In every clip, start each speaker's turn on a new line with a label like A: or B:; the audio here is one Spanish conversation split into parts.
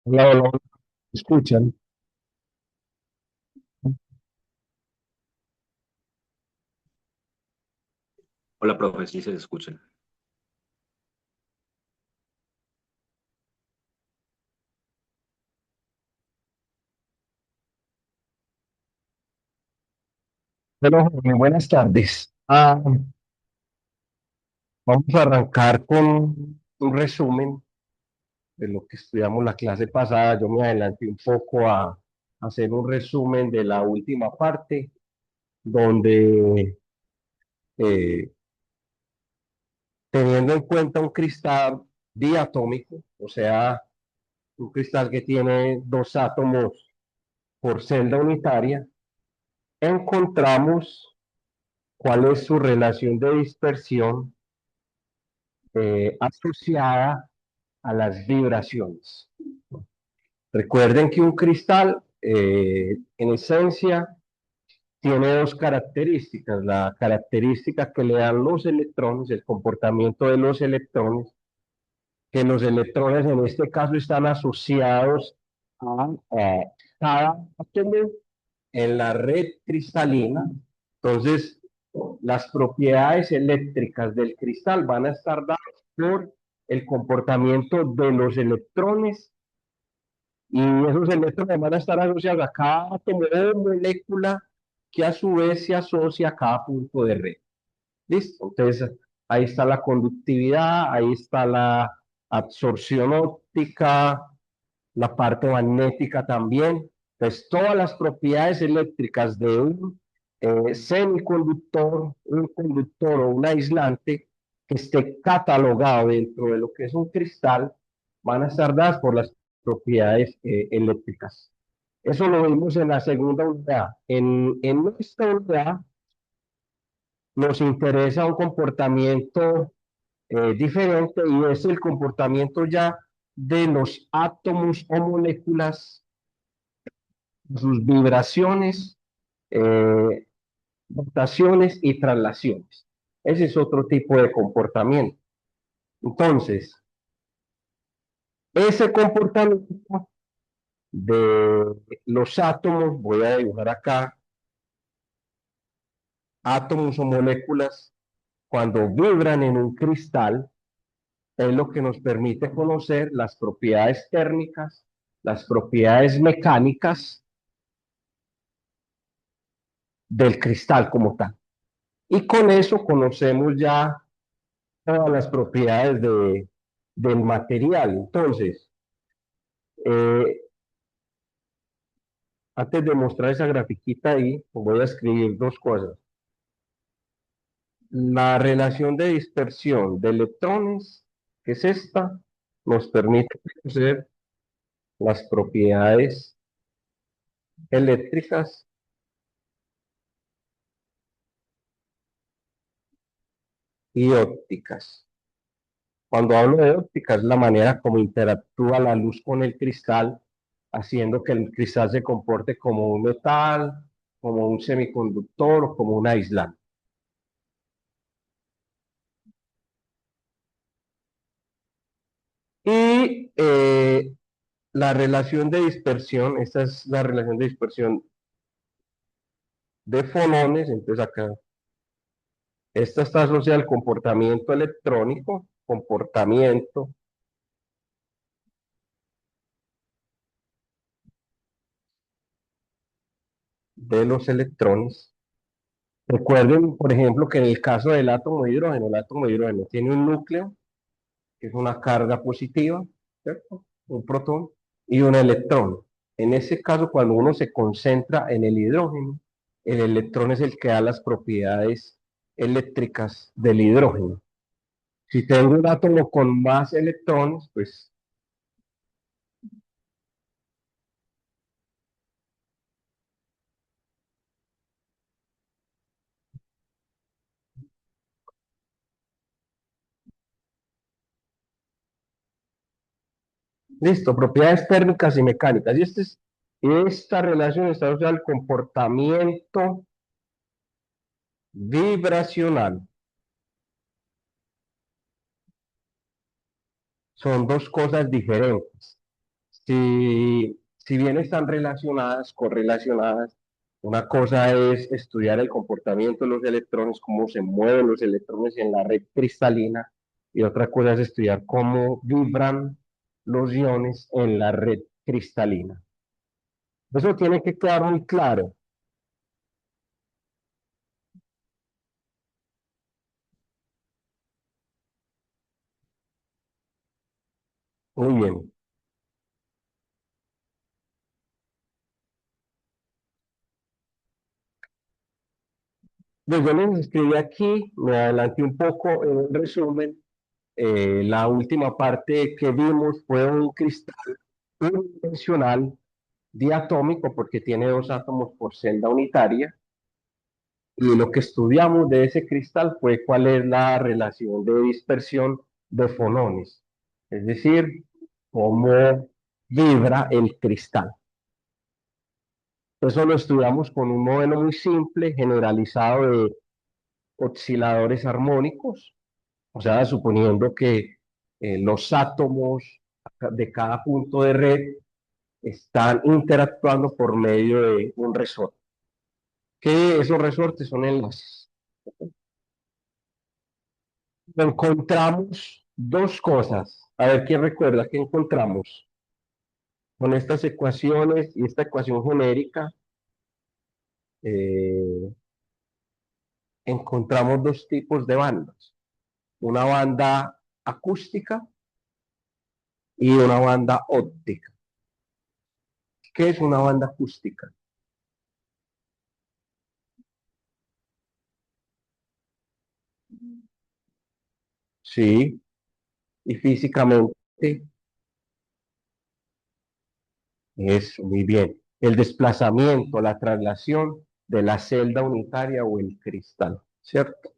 A: Hola, hola, hola, ¿me escuchan?
B: Hola, profe, sí se escuchan.
A: Bueno, buenas tardes. Vamos a arrancar con un resumen de lo que estudiamos la clase pasada. Yo me adelanté un poco a hacer un resumen de la última parte, donde eh, teniendo en cuenta un cristal diatómico, o sea, un cristal que tiene dos átomos por celda unitaria, encontramos cuál es su relación de dispersión asociada a las vibraciones. Recuerden que un cristal, en esencia, tiene dos características. La característica que le dan los electrones, el comportamiento de los electrones, que los electrones en este caso están asociados a cada átomo en la red cristalina. Entonces, las propiedades eléctricas del cristal van a estar dadas por el comportamiento de los electrones y esos electrones van a estar asociados a cada átomo o molécula que a su vez se asocia a cada punto de red. ¿Listo? Entonces, ahí está la conductividad, ahí está la absorción óptica, la parte magnética también. Pues todas las propiedades eléctricas de un semiconductor, un conductor o un aislante que esté catalogado dentro de lo que es un cristal, van a estar dadas por las propiedades eléctricas. Eso lo vimos en la segunda unidad. En esta unidad nos interesa un comportamiento diferente y es el comportamiento ya de los átomos o moléculas, sus vibraciones, eh, rotaciones y traslaciones. Ese es otro tipo de comportamiento. Entonces, ese comportamiento de los átomos, voy a dibujar acá, átomos o moléculas, cuando vibran en un cristal, es lo que nos permite conocer las propiedades térmicas, las propiedades mecánicas del cristal como tal. Y con eso conocemos ya todas las propiedades del material. Entonces, eh, antes de mostrar esa grafiquita ahí, voy a escribir dos cosas. La relación de dispersión de electrones, que es esta, nos permite conocer las propiedades eléctricas y ópticas. Cuando hablo de óptica es la manera como interactúa la luz con el cristal, haciendo que el cristal se comporte como un metal, como un semiconductor o como un aislante. Y la relación de dispersión, esta es la relación de dispersión de fonones, entonces acá, esta está asociada al comportamiento electrónico, comportamiento de los electrones. Recuerden, por ejemplo, que en el caso del átomo de hidrógeno, el átomo de hidrógeno tiene un núcleo, que es una carga positiva, ¿cierto? Un protón y un electrón. En ese caso, cuando uno se concentra en el hidrógeno, el electrón es el que da las propiedades eléctricas del hidrógeno. Si tengo un átomo con más electrones, pues listo, propiedades térmicas y mecánicas. Esta relación está asociada al comportamiento vibracional. Son dos cosas diferentes. Si bien están relacionadas, correlacionadas, una cosa es estudiar el comportamiento de los electrones, cómo se mueven los electrones en la red cristalina, y otra cosa es estudiar cómo vibran los iones en la red cristalina. Eso tiene que quedar muy claro. Muy bien. Pues yo les escribí aquí, me adelanté un poco en el resumen. La última parte que vimos fue un cristal unidimensional diatómico porque tiene dos átomos por celda unitaria, y lo que estudiamos de ese cristal fue cuál es la relación de dispersión de fonones, es decir, cómo vibra el cristal. Eso lo estudiamos con un modelo muy simple, generalizado de osciladores armónicos, o sea, suponiendo que los átomos de cada punto de red están interactuando por medio de un resorte, que esos resortes son enlaces. Encontramos dos cosas. A ver, ¿quién recuerda qué encontramos? Con estas ecuaciones y esta ecuación genérica, eh, encontramos dos tipos de bandas. Una banda acústica y una banda óptica. ¿Qué es una banda acústica? Sí, y físicamente es muy bien. El desplazamiento, la traslación de la celda unitaria o el cristal, ¿cierto?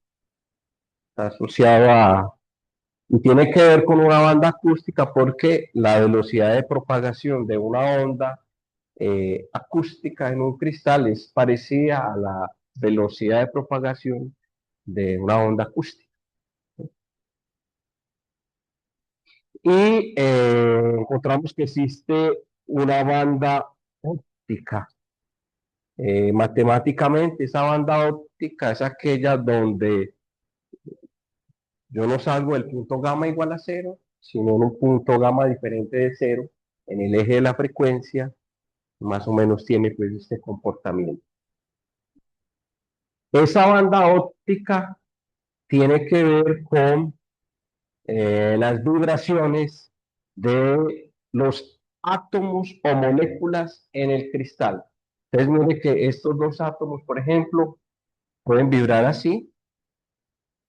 A: Está asociado a, y tiene que ver con una banda acústica porque la velocidad de propagación de una onda acústica en un cristal es parecida a la velocidad de propagación de una onda acústica. Y encontramos que existe una banda óptica. Matemáticamente, esa banda óptica es aquella donde yo no salgo del punto gamma igual a cero, sino en un punto gamma diferente de cero, en el eje de la frecuencia, más o menos tiene pues este comportamiento. Esa banda óptica tiene que ver con las vibraciones de los átomos o moléculas en el cristal. Entonces, mire que estos dos átomos, por ejemplo, pueden vibrar así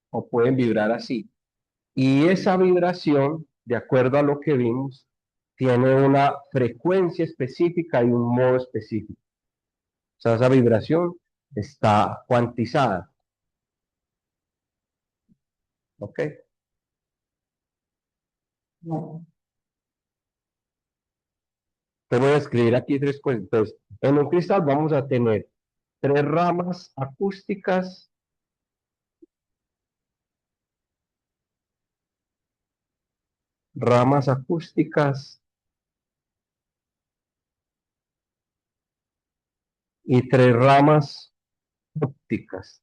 A: o pueden vibrar así. Y esa vibración, de acuerdo a lo que vimos, tiene una frecuencia específica y un modo específico. O sea, esa vibración está cuantizada. ¿Ok? No. Te voy a escribir aquí tres cosas. Entonces, en un cristal vamos a tener tres ramas acústicas y tres ramas ópticas.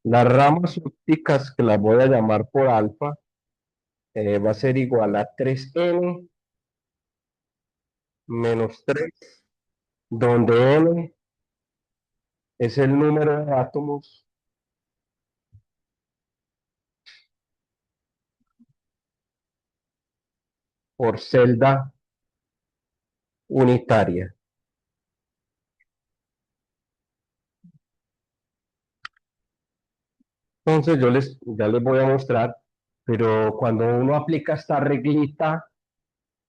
A: Las ramas ópticas, que las voy a llamar por alfa, va a ser igual a 3n menos 3, donde n es el número de átomos por celda unitaria. Entonces ya les voy a mostrar, pero cuando uno aplica esta reglita,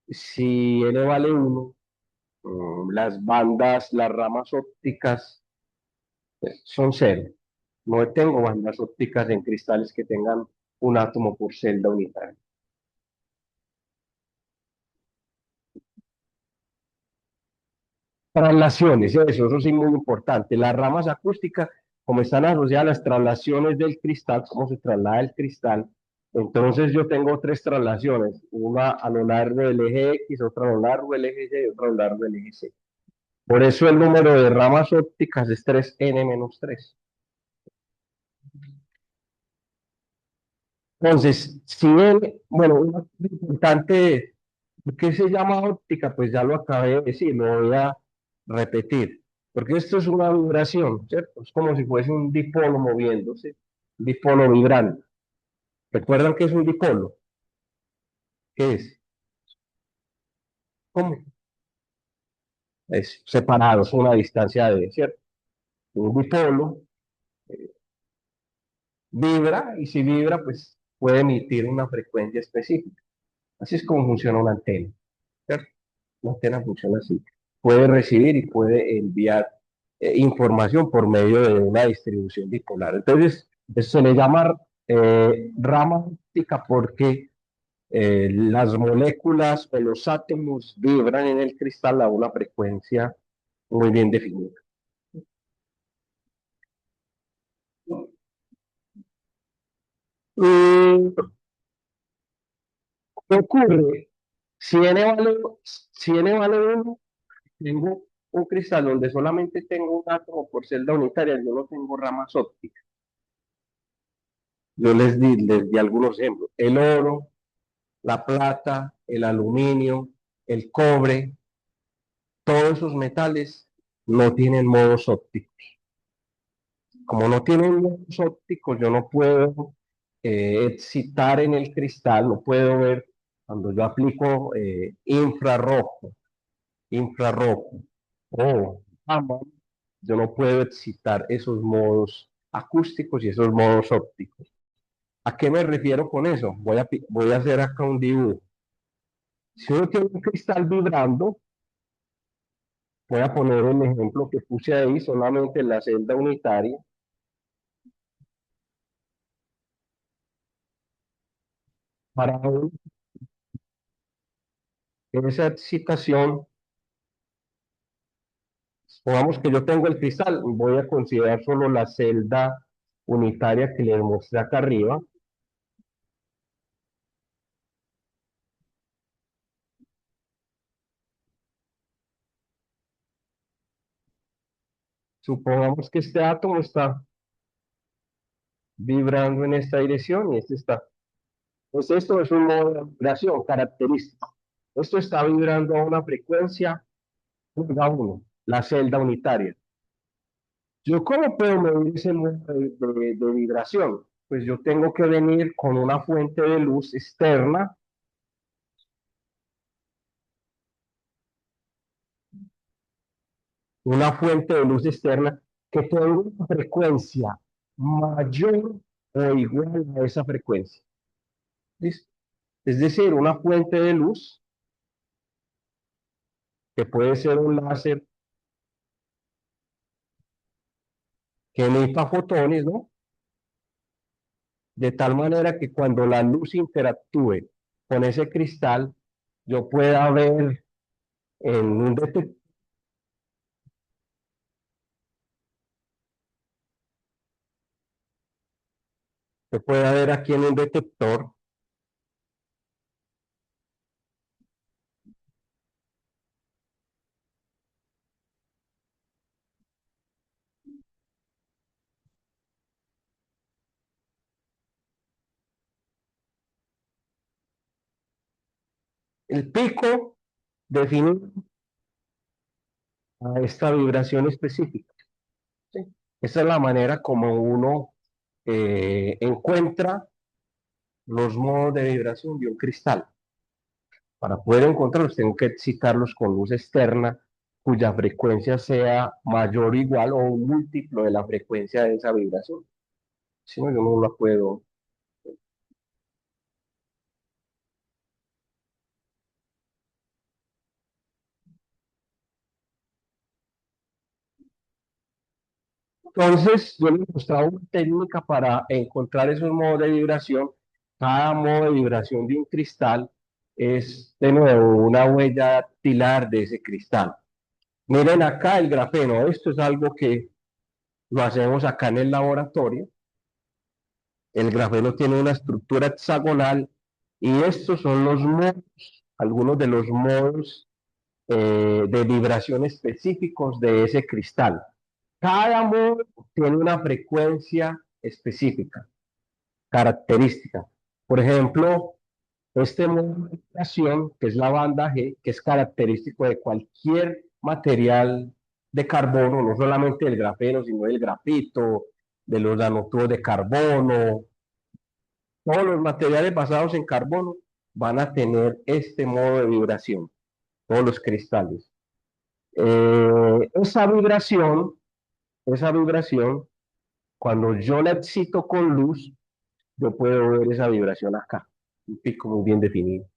A: si n vale 1, las bandas, las ramas ópticas son cero. No tengo bandas ópticas en cristales que tengan un átomo por celda unitaria. Traslaciones, eso sí es muy importante. Las ramas acústicas, como están asociadas a las traslaciones del cristal, cómo se traslada el cristal, Entonces yo tengo tres traslaciones, una a lo largo del eje X, otra a lo largo del eje Y y otra a lo largo del eje Z. Por eso el número de ramas ópticas es 3n-3. Entonces, si n, bueno, una cosa importante, ¿qué se llama óptica? Pues ya lo acabé de decir, lo voy a repetir, porque esto es una vibración, ¿cierto? Es como si fuese un dipolo moviéndose, un dipolo vibrante. ¿Recuerdan qué es un dipolo? ¿Qué es? ¿Cómo? Es separados, una distancia de, ¿cierto? Un dipolo vibra y si vibra, pues puede emitir una frecuencia específica. Así es como funciona una antena, ¿cierto? Una antena funciona así. Puede recibir y puede enviar información por medio de una distribución bipolar. Entonces, eso se le llama rama óptica porque las moléculas o los átomos vibran en el cristal a una frecuencia muy bien definida. ¿Qué ocurre? Si n vale, si n vale 1, tengo un cristal donde solamente tengo un átomo por celda unitaria, yo no tengo ramas ópticas. Yo les di algunos ejemplos. El oro, la plata, el aluminio, el cobre, todos esos metales no tienen modos ópticos. Como no tienen modos ópticos, yo no puedo excitar en el cristal, no puedo ver cuando yo aplico infrarrojo o gamma, yo no puedo excitar esos modos acústicos y esos modos ópticos. ¿A qué me refiero con eso? Voy a hacer acá un dibujo. Si uno tiene un cristal vibrando, voy a poner el ejemplo que puse ahí, solamente la celda unitaria. Para esa excitación, supongamos que yo tengo el cristal, voy a considerar solo la celda unitaria que les mostré acá arriba. Supongamos que este átomo está vibrando en esta dirección y este está. Pues esto es un modo de vibración característico. Esto está vibrando a una frecuencia 1, la celda unitaria. ¿Yo cómo puedo medir ese modo de vibración? Pues yo tengo que venir con una fuente de luz externa, una fuente de luz externa que tenga una frecuencia mayor o igual a esa frecuencia. ¿Listo? Es decir, una fuente de luz que puede ser un láser que emita fotones, ¿no? De tal manera que cuando la luz interactúe con ese cristal, yo pueda ver en un detector, se pueda ver aquí en un detector el pico definido a esta vibración específica. ¿Sí? Esa es la manera como uno encuentra los modos de vibración de un cristal. Para poder encontrarlos, tengo que excitarlos con luz externa cuya frecuencia sea mayor o igual o un múltiplo de la frecuencia de esa vibración. Si no, yo no la puedo. Entonces, yo les mostraba una técnica para encontrar esos modos de vibración. Cada modo de vibración de un cristal es, de nuevo, una huella dactilar de ese cristal. Miren acá el grafeno. Esto es algo que lo hacemos acá en el laboratorio. El grafeno tiene una estructura hexagonal y estos son los modos, algunos de los modos de vibración específicos de ese cristal. Cada modo tiene una frecuencia específica, característica. Por ejemplo, este modo de vibración, que es la banda G, que es característico de cualquier material de carbono, no solamente del grafeno, sino del grafito, de los nanotubos de carbono, todos los materiales basados en carbono van a tener este modo de vibración, todos los cristales. Esa vibración, cuando yo la excito con luz, yo puedo ver esa vibración acá, un pico muy bien definido.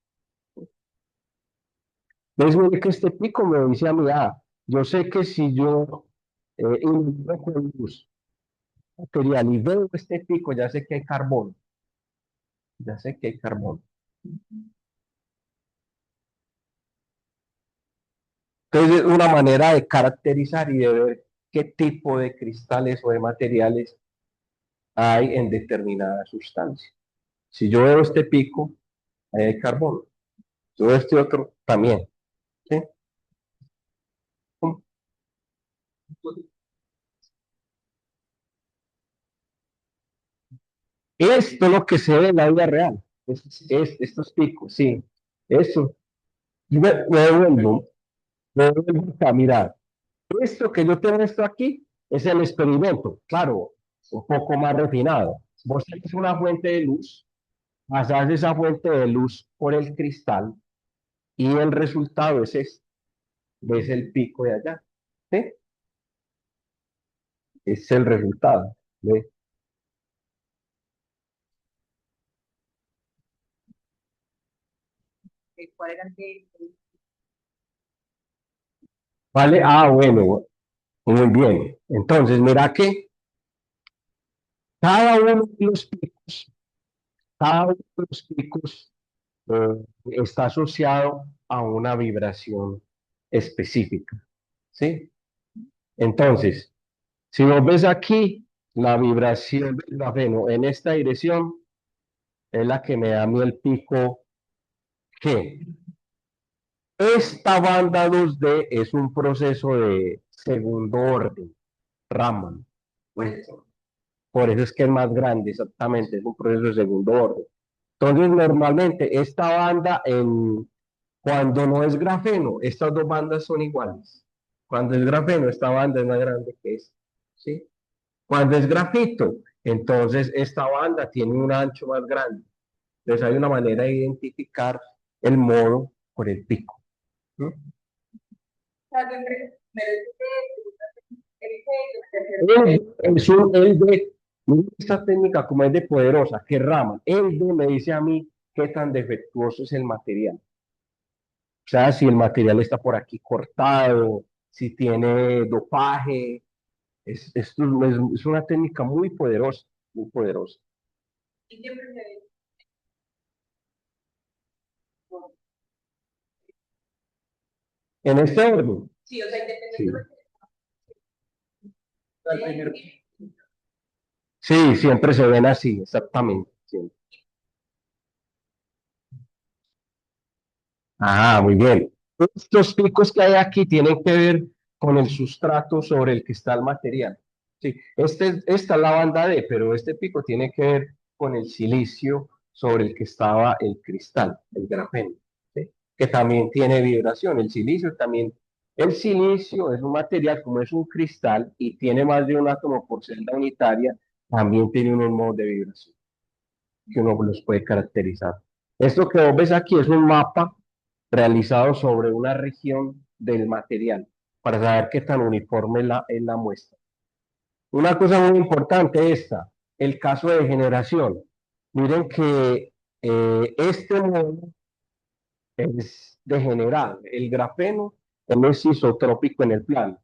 A: Entonces, mire que este pico me dice a mí, yo sé que si yo ilumino con luz material y veo este pico, ya sé que hay carbono, ya sé que hay carbono. Entonces, es una manera de caracterizar y de ver qué tipo de cristales o de materiales hay en determinada sustancia. Si yo veo este pico, ahí hay carbono. Si veo este otro, también. ¿Sí? Esto es lo que se ve en la vida real. Estos picos, sí. Eso. Y me vuelvo a mirar. Esto que yo tengo esto aquí es el experimento, claro, un poco más refinado. Vos tenés una fuente de luz, pasás esa fuente de luz por el cristal y el resultado es este. ¿Ves el pico de allá? ¿Sí? Es el resultado. ¿Ves? ¿Vale? Bueno, muy bien. Entonces, mira que cada uno de los picos, cada uno de los picos está asociado a una vibración específica. ¿Sí? Entonces, si vos ves aquí, la vibración del grafeno en esta dirección es la que me da a mí el pico G. Esta banda 2D es un proceso de segundo orden, Raman. Pues, por eso es que es más grande, exactamente, es un proceso de segundo orden. Entonces, normalmente esta banda, cuando no es grafeno, estas dos bandas son iguales. Cuando es grafeno, esta banda es más grande que esta. ¿Sí? Cuando es grafito, entonces esta banda tiene un ancho más grande. Entonces hay una manera de identificar el modo por el pico. ¿No? El de, esta técnica como es de poderosa, qué rama. El de me dice a mí qué tan defectuoso es el material. O sea, si el material está por aquí cortado, si tiene dopaje. Es una técnica muy poderosa, muy poderosa. En este orden. Sí. Sí, siempre se ven así, exactamente. Siempre. Muy bien. Estos picos que hay aquí tienen que ver con el sustrato sobre el que está el material. Sí, esta es la banda D, pero este pico tiene que ver con el silicio sobre el que estaba el cristal, el grafeno, ¿sí? Que también tiene vibración. El silicio también. El silicio es un material, como es un cristal y tiene más de un átomo por celda unitaria, también tiene unos modos de vibración que uno los puede caracterizar. Esto que vos ves aquí es un mapa realizado sobre una región del material para saber qué tan uniforme es la muestra. Una cosa muy importante esta, el caso de generación. Miren que este modo es degenerado. El grafeno es isotrópico en el plano.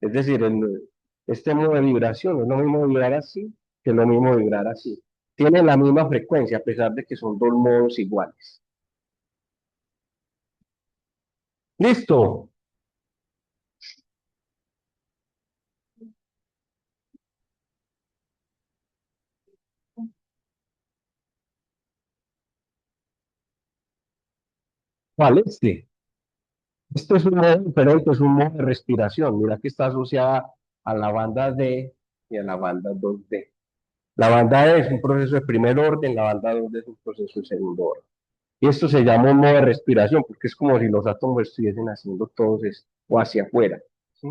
A: Es decir, este modo de vibración es lo mismo vibrar así que lo mismo vibrar así. Tienen la misma frecuencia a pesar de que son dos modos iguales. Listo. ¿Cuál es este? Esto es un modo diferente, es un modo de respiración. Mira que está asociada a la banda D y a la banda 2D. La banda D es un proceso de primer orden, la banda 2D es un proceso de segundo orden. Y esto se llama un modo de respiración porque es como si los átomos estuviesen haciendo todos esto, o hacia afuera. ¿Sí?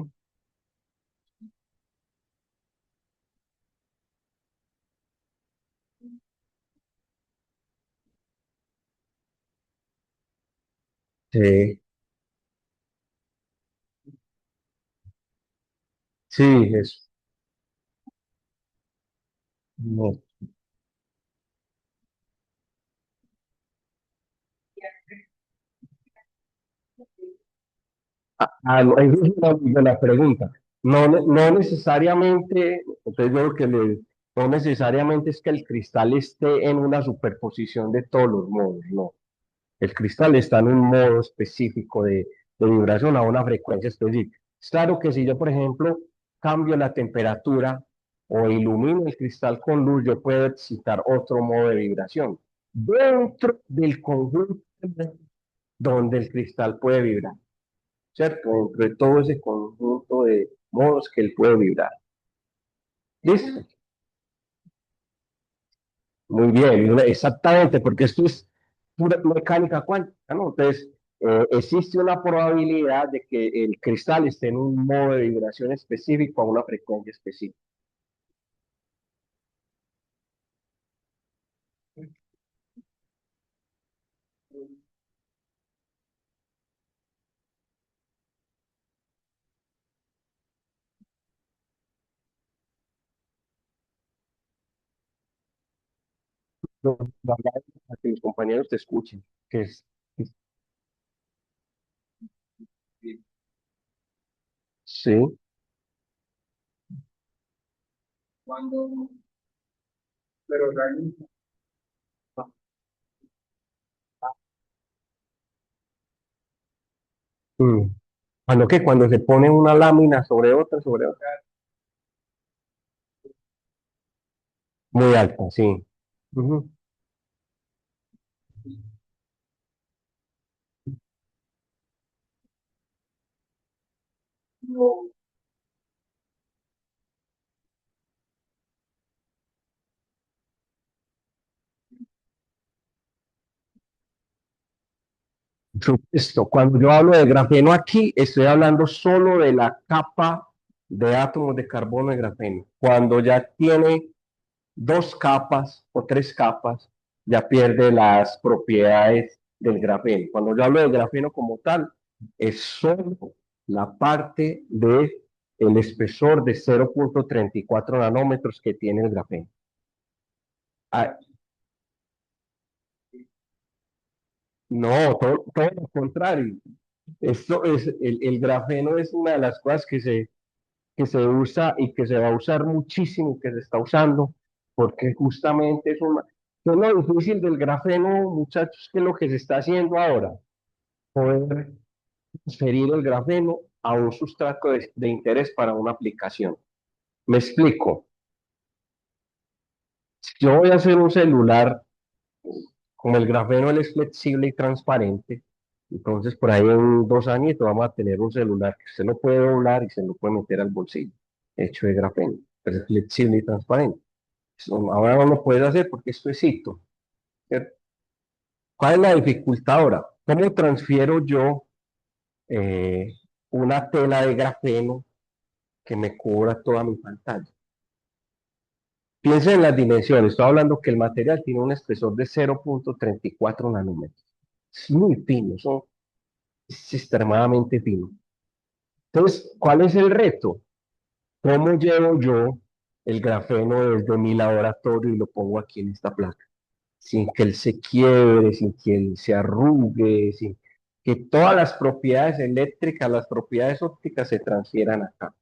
A: Sí, sí, es. No. No, esa es una muy buena pregunta. No, no necesariamente, entonces yo creo que no necesariamente es que el cristal esté en una superposición de todos los modos, no. El cristal está en un modo específico de vibración a una frecuencia específica. Es claro que si yo, por ejemplo, cambio la temperatura o ilumino el cristal con luz, yo puedo excitar otro modo de vibración dentro del conjunto donde el cristal puede vibrar, ¿cierto? Dentro de todo ese conjunto de modos que él puede vibrar. ¿Listo? Muy bien, exactamente, porque esto es pura mecánica cuántica, ¿no? Entonces, existe una probabilidad de que el cristal esté en un modo de vibración específico a una frecuencia específica. No, para que mis compañeros te escuchen, que es- sí. Pero realmente. Mm. Cuando que cuando se pone una lámina sobre otra, muy alta, sí. Ujú. Esto, cuando yo hablo de grafeno aquí, estoy hablando solo de la capa de átomos de carbono de grafeno. Cuando ya tiene dos capas o tres capas, ya pierde las propiedades del grafeno. Cuando yo hablo de grafeno como tal, es solo la parte de el espesor de 0,34 nanómetros que tiene el grafeno. Ah, no, todo lo contrario. Esto es, el grafeno es una de las cosas que se usa y que se va a usar muchísimo, que se está usando, porque justamente es una, que es lo difícil del grafeno, muchachos, que es lo que se está haciendo ahora, poder transferir el grafeno a un sustrato de interés para una aplicación. Me explico. Si yo voy a hacer un celular, como el grafeno él es flexible y transparente, entonces por ahí en 2 añitos vamos a tener un celular que usted lo puede doblar y se lo puede meter al bolsillo, hecho de grafeno, pero es flexible y transparente. Ahora no lo puedes hacer porque esto es cito, ¿cierto? ¿Cuál es la dificultad ahora? ¿Cómo transfiero yo eh, una tela de grafeno que me cubra toda mi pantalla? Piensa en las dimensiones. Estoy hablando que el material tiene un espesor de 0,34 nanómetros. Es muy fino, es extremadamente fino. Entonces, ¿cuál es el reto? ¿Cómo llevo yo el grafeno desde mi laboratorio y lo pongo aquí en esta placa? Sin que él se quiebre, sin que él se arrugue, sin que todas las propiedades eléctricas, las propiedades ópticas se transfieran acá.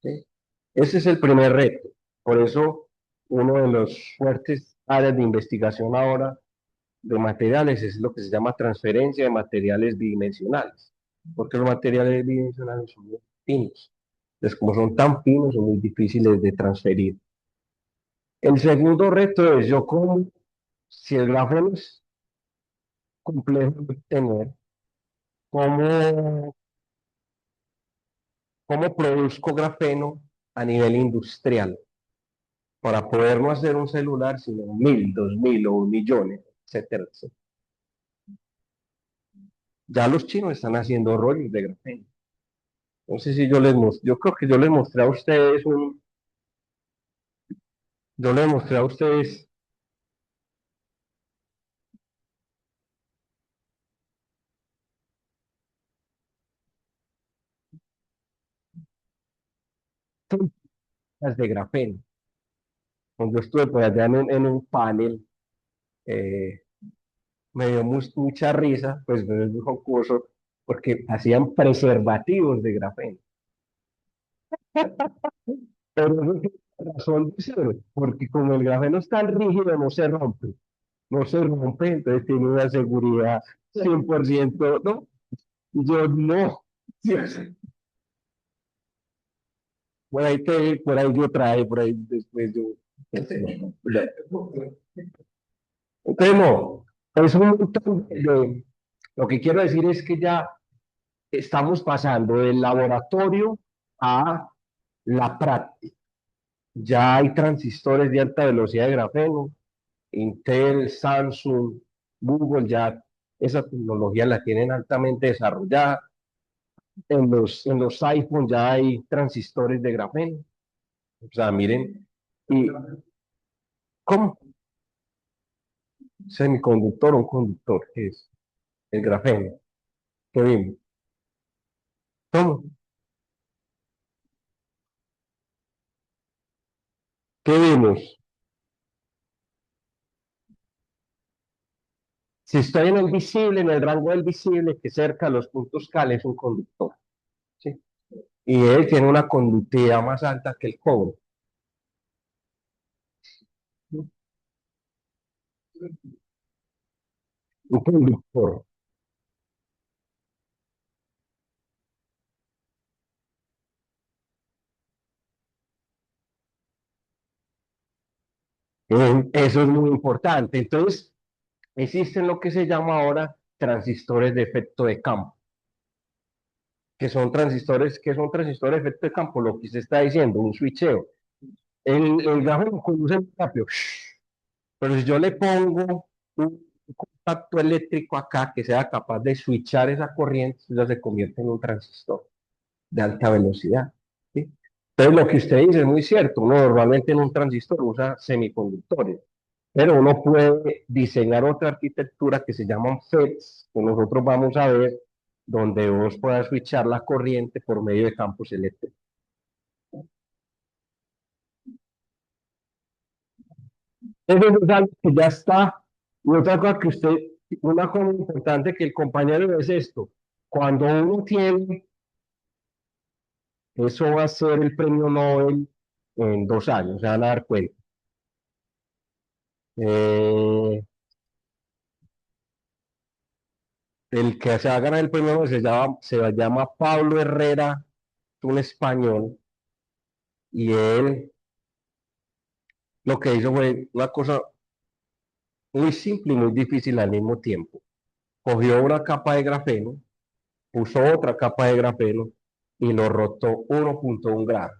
A: ¿Sí? Ese es el primer reto. Por eso, uno de los fuertes áreas de investigación ahora de materiales es lo que se llama transferencia de materiales bidimensionales, porque los materiales bidimensionales son muy finos. Entonces, como son tan finos, son muy difíciles de transferir. El segundo reto es yo como, si el grafeno es complejo de tener. ¿Cómo, cómo produzco grafeno a nivel industrial? Para poder no hacer un celular, sino 1000, 2000 o 1 millón, etcétera, etcétera. Ya los chinos están haciendo rollos de grafeno. No sé si yo creo que yo les mostré a ustedes yo les mostré a ustedes las de grafeno. Cuando estuve por allá en un panel, eh, me dio mucha risa, pues no es muy jocoso, porque hacían preservativos de grafeno. Pero eso tiene razón de ser, porque como el grafeno es tan rígido, no se rompe, entonces tiene una seguridad 100%, ¿no? Y yo no. Dios, por ahí yo trae, por ahí después yo. Entonces, no, es un montón lo que quiero decir es que ya estamos pasando del laboratorio a la práctica. Ya hay transistores de alta velocidad de grafeno, Intel, Samsung, Google, ya esa tecnología la tienen altamente desarrollada. En los iPhone ya hay transistores de grafeno. O sea, miren, y ¿cómo? Semiconductor o un conductor, ¿qué es? El grafeno. ¿Qué vimos? ¿Cómo? ¿Qué vimos? Si estoy en el visible, en el rango del visible, que cerca de los puntos K es un conductor, ¿sí? Y él tiene una conductividad más alta que el cobre. Un conductor. Eso es muy importante. Entonces, existen lo que se llama ahora transistores de efecto de campo, que son transistores de efecto de campo, lo que se está diciendo, un switcheo. El grafeno conduce muy rápido, pero si yo le pongo un contacto eléctrico acá que sea capaz de switchar esa corriente, ya se convierte en un transistor de alta velocidad, ¿sí? Entonces, lo que usted dice es muy cierto. Uno normalmente en un transistor usa semiconductores, pero uno puede diseñar otra arquitectura que se llaman FETs, que nosotros vamos a ver, donde vos puedas switchar la corriente por medio de campos eléctricos. Eso es algo que ya está. Y otra cosa una cosa importante que el compañero es esto. Cuando uno tiene, eso va a ser el premio Nobel en 2 años, se van a dar cuenta. Eh, el que se va a ganar el premio Nobel se llama Pablo Herrera, un español, y él lo que hizo fue una cosa muy simple y muy difícil al mismo tiempo. Cogió una capa de grafeno, puso otra capa de grafeno y lo rotó 1.1 grados.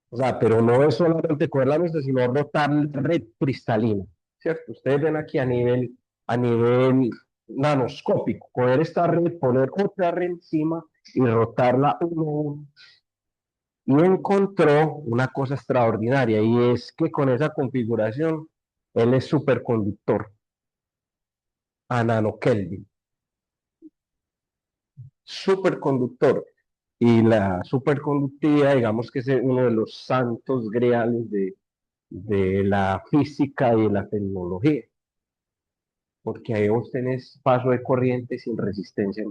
A: O sea, pero no es solamente coger la muestra, sino rotar la red cristalina, ¿cierto? Ustedes ven aquí a nivel nanoscópico, coger esta red, poner otra red encima y rotarla uno a uno. Y encontró una cosa extraordinaria, y es que con esa configuración, él es superconductor a nanokelvin, superconductor. Y la superconductividad, digamos que es uno de los santos griales de la física y de la tecnología, porque ahí vos tenés paso de corriente sin resistencia.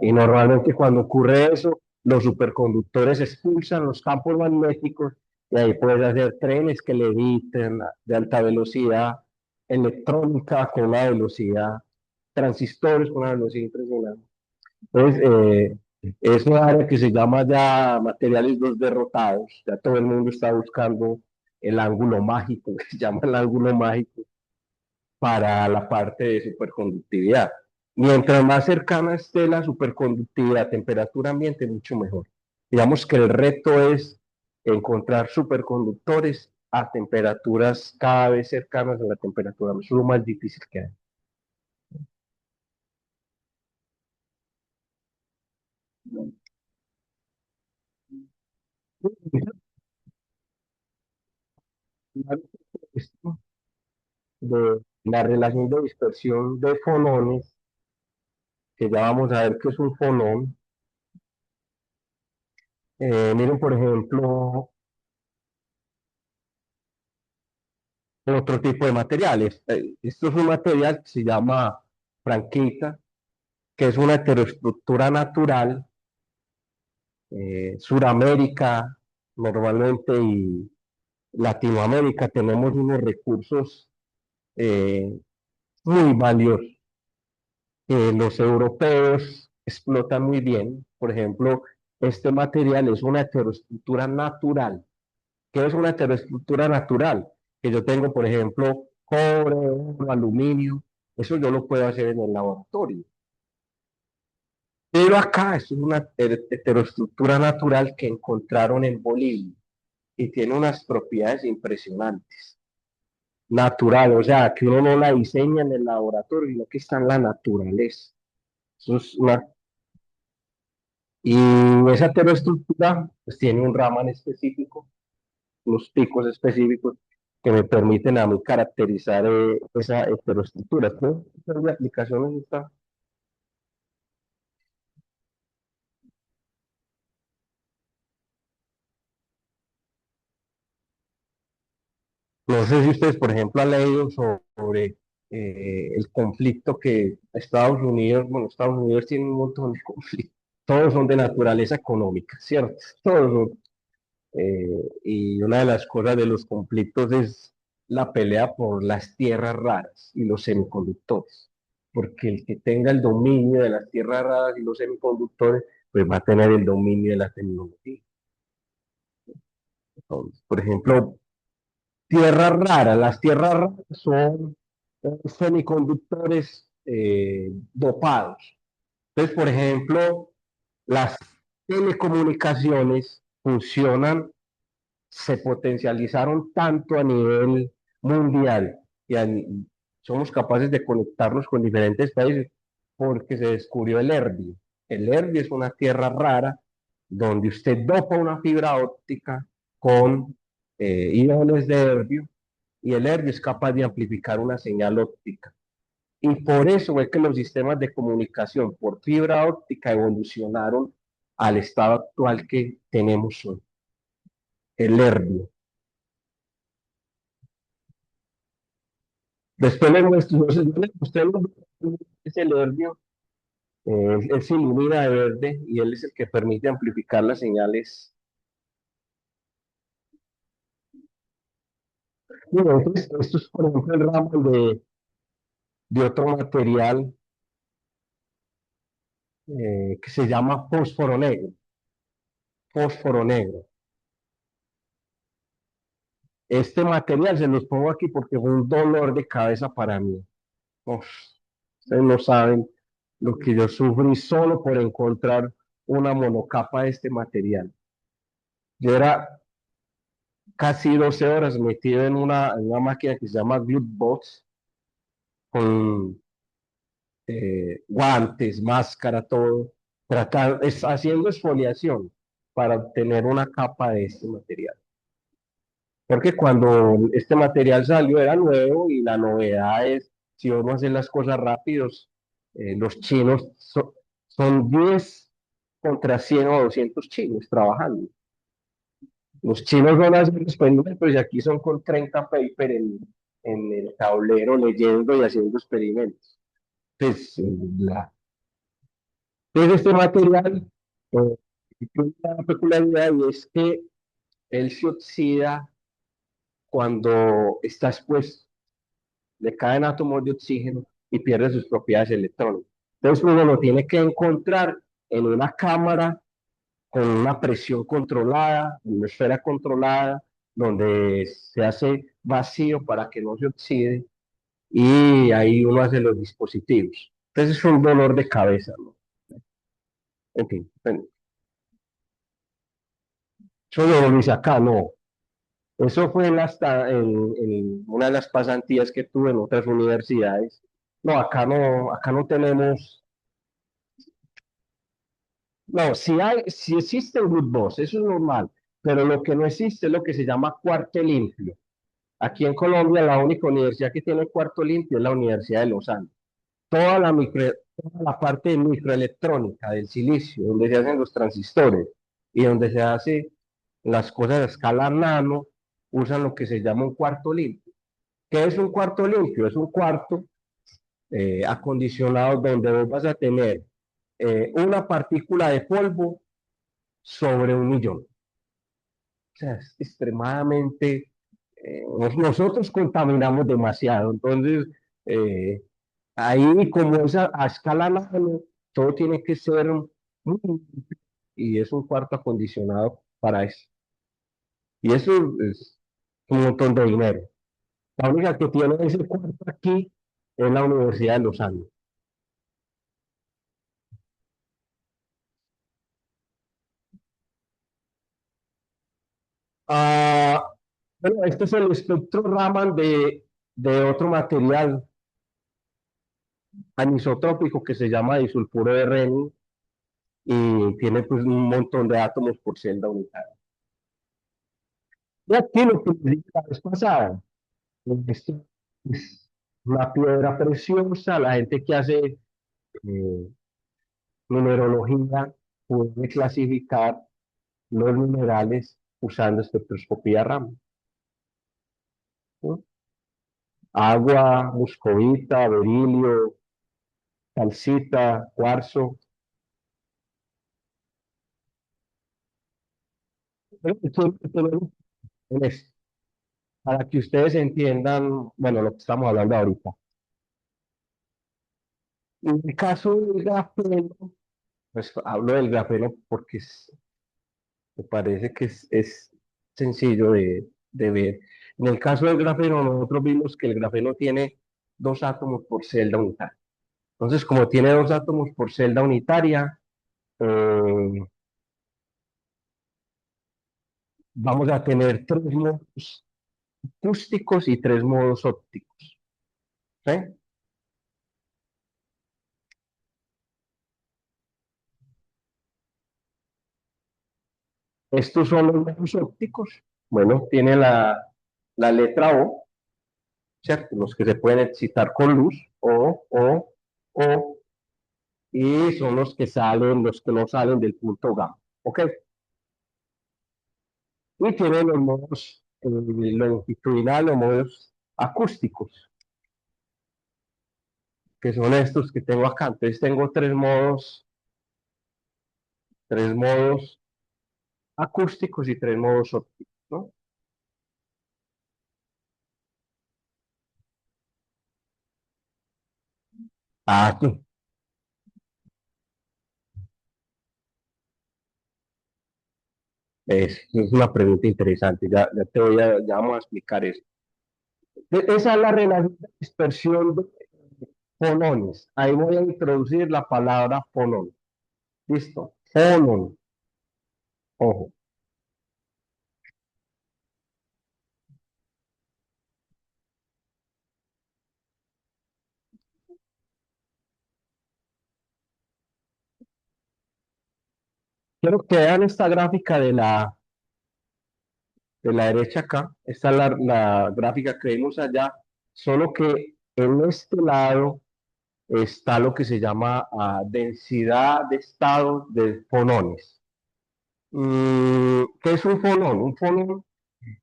A: Y normalmente cuando ocurre eso, los superconductores expulsan los campos magnéticos y ahí puedes hacer trenes que leviten de alta velocidad, electrónica con una velocidad, transistores con una velocidad impresionante. Entonces, es una área que se llama ya materiales dos derrotados. Ya todo el mundo está buscando el ángulo mágico, que se llama el ángulo mágico. para la parte de superconductividad. Mientras más cercana esté la superconductividad a temperatura ambiente, mucho mejor. Digamos que el reto es encontrar superconductores a temperaturas cada vez cercanas a la temperatura. Eso es lo más difícil que hay. De la relación de dispersión de fonones, que ya vamos a ver qué es un fonón. Miren, por ejemplo, otro tipo de materiales. Esto es un material que se llama franquita, que es una heteroestructura natural. Suramérica normalmente y Latinoamérica tenemos unos recursos eh, muy valiosos que los europeos explotan muy bien. Por ejemplo, este material es una heteroestructura natural. ¿Qué es una heteroestructura natural? Que yo tengo, por ejemplo, cobre, oro, aluminio. Eso yo lo puedo hacer en el laboratorio. Pero acá esto es una heteroestructura natural que encontraron en Bolivia y tiene unas propiedades impresionantes. Natural, o sea, que uno no la diseña en el laboratorio, sino que está en la naturaleza. Eso es una... Y esa heteroestructura pues, tiene un raman específico, unos picos específicos que me permiten a mí caracterizar esa heteroestructura. ¿No? Estas aplicaciones están... No sé si ustedes, por ejemplo, han leído sobre el conflicto que Estados Unidos, bueno, Estados Unidos tiene un montón de conflictos, todos son de naturaleza económica, ¿cierto? Todos son, y una de las cosas de los conflictos es la pelea por las tierras raras y los semiconductores, porque el que tenga el dominio de las tierras raras y los semiconductores, pues va a tener el dominio de la tecnología. Entonces, por ejemplo, tierras raras. Las tierras raras son semiconductores dopados. Entonces, por ejemplo, las telecomunicaciones funcionan, se potencializaron tanto a nivel mundial y somos capaces de conectarnos con diferentes países porque se descubrió el herbio. El herbio es una tierra rara donde usted dopa una fibra óptica con iones de herbio y el herbio es capaz de amplificar una señal óptica. Y por eso es que los sistemas de comunicación por fibra óptica evolucionaron al estado actual que tenemos hoy, el herbio. Después le muestro, usted es el herbio, él se ilumina de verde y él es el que permite amplificar las señales. Bueno, entonces, esto es, por ejemplo, el ramo de otro material que se llama fósforo negro. Fósforo negro. Este material se los pongo aquí porque fue un dolor de cabeza para mí. Uf, ustedes no saben lo que yo sufrí solo por encontrar una monocapa de este material. Yo era casi 12 horas metido en una máquina que se llama Glutebox, con guantes, máscara, todo, haciendo exfoliación para obtener una capa de este material. Porque cuando este material salió era nuevo y la novedad es, si vamos a hacer las cosas rápidos, los chinos son 10 contra 100 o 200 chinos trabajando. Los chinos van a hacer experimentos y aquí son con 30 paper en el tablero leyendo y haciendo experimentos. Pues, entonces este material tiene una peculiaridad y es que él se oxida cuando está expuesto, le caen átomos de oxígeno y pierde sus propiedades electrónicas. Entonces uno lo tiene que encontrar en una cámara con una presión controlada, una esfera controlada, donde se hace vacío para que no se oxide y ahí uno hace los dispositivos. Entonces es un dolor de cabeza, ¿no? En fin, bueno, eso no lo hice acá, no. Eso fue en una de las pasantías que tuve en otras universidades. No, acá no tenemos. No, si existe el Good Boss, eso es normal, pero lo que no existe es lo que se llama cuarto limpio. Aquí en Colombia, la única universidad que tiene cuarto limpio es la Universidad de Los Andes. Toda la parte de microelectrónica, del silicio, donde se hacen los transistores y donde se hace las cosas a escala nano, usan lo que se llama un cuarto limpio. ¿Qué es un cuarto limpio? Es un cuarto acondicionado donde vos vas a tener una partícula de polvo sobre 1.000.000. O sea, es extremadamente, nosotros contaminamos demasiado, entonces eh, ahí como es a escala nano, todo tiene que ser y es un cuarto acondicionado para eso. Y eso es un montón de dinero. La única que tiene ese cuarto aquí es la Universidad de Los Andes. Ah, bueno, este es el espectro Raman de otro material anisotrópico que se llama disulfuro de renio y tiene pues un montón de átomos por celda unitaria. Y aquí lo que les dije la vez pasada, esto es una piedra preciosa, la gente que hace numerología puede clasificar los minerales usando espectroscopía Raman, ¿no? Agua, muscovita, berilio, calcita, cuarzo. En esto, para que ustedes entiendan, bueno, lo que estamos hablando ahorita. En el caso del grafeno, pues hablo del grafeno porque me parece que es sencillo de ver. En el caso del grafeno, nosotros vimos que el grafeno tiene 2 átomos por celda unitaria. Entonces, como tiene 2 átomos por celda unitaria, eh, vamos a tener 3 modos acústicos y 3 modos ópticos. ¿Sí? Estos son los modos ópticos. Bueno, tiene la letra O, ¿cierto? Los que se pueden excitar con luz, O, y son los que no salen del punto gamma, ¿ok? Y tiene los modos longitudinales, los modos acústicos, que son estos que tengo acá. Entonces tengo 3 modos acústicos y 3 modos ópticos, ¿no? Ah, sí. Es una pregunta interesante, ya vamos a explicar eso. Esa es la relación de dispersión de fonones. Ahí voy a introducir la palabra fonón. ¿Listo? Fonon. Ojo. Quiero que vean esta gráfica de la derecha acá. Esta es la gráfica que vimos allá. Solo que en este lado está lo que se llama densidad de estado de fonones. ¿Qué es un fonón? Un fonón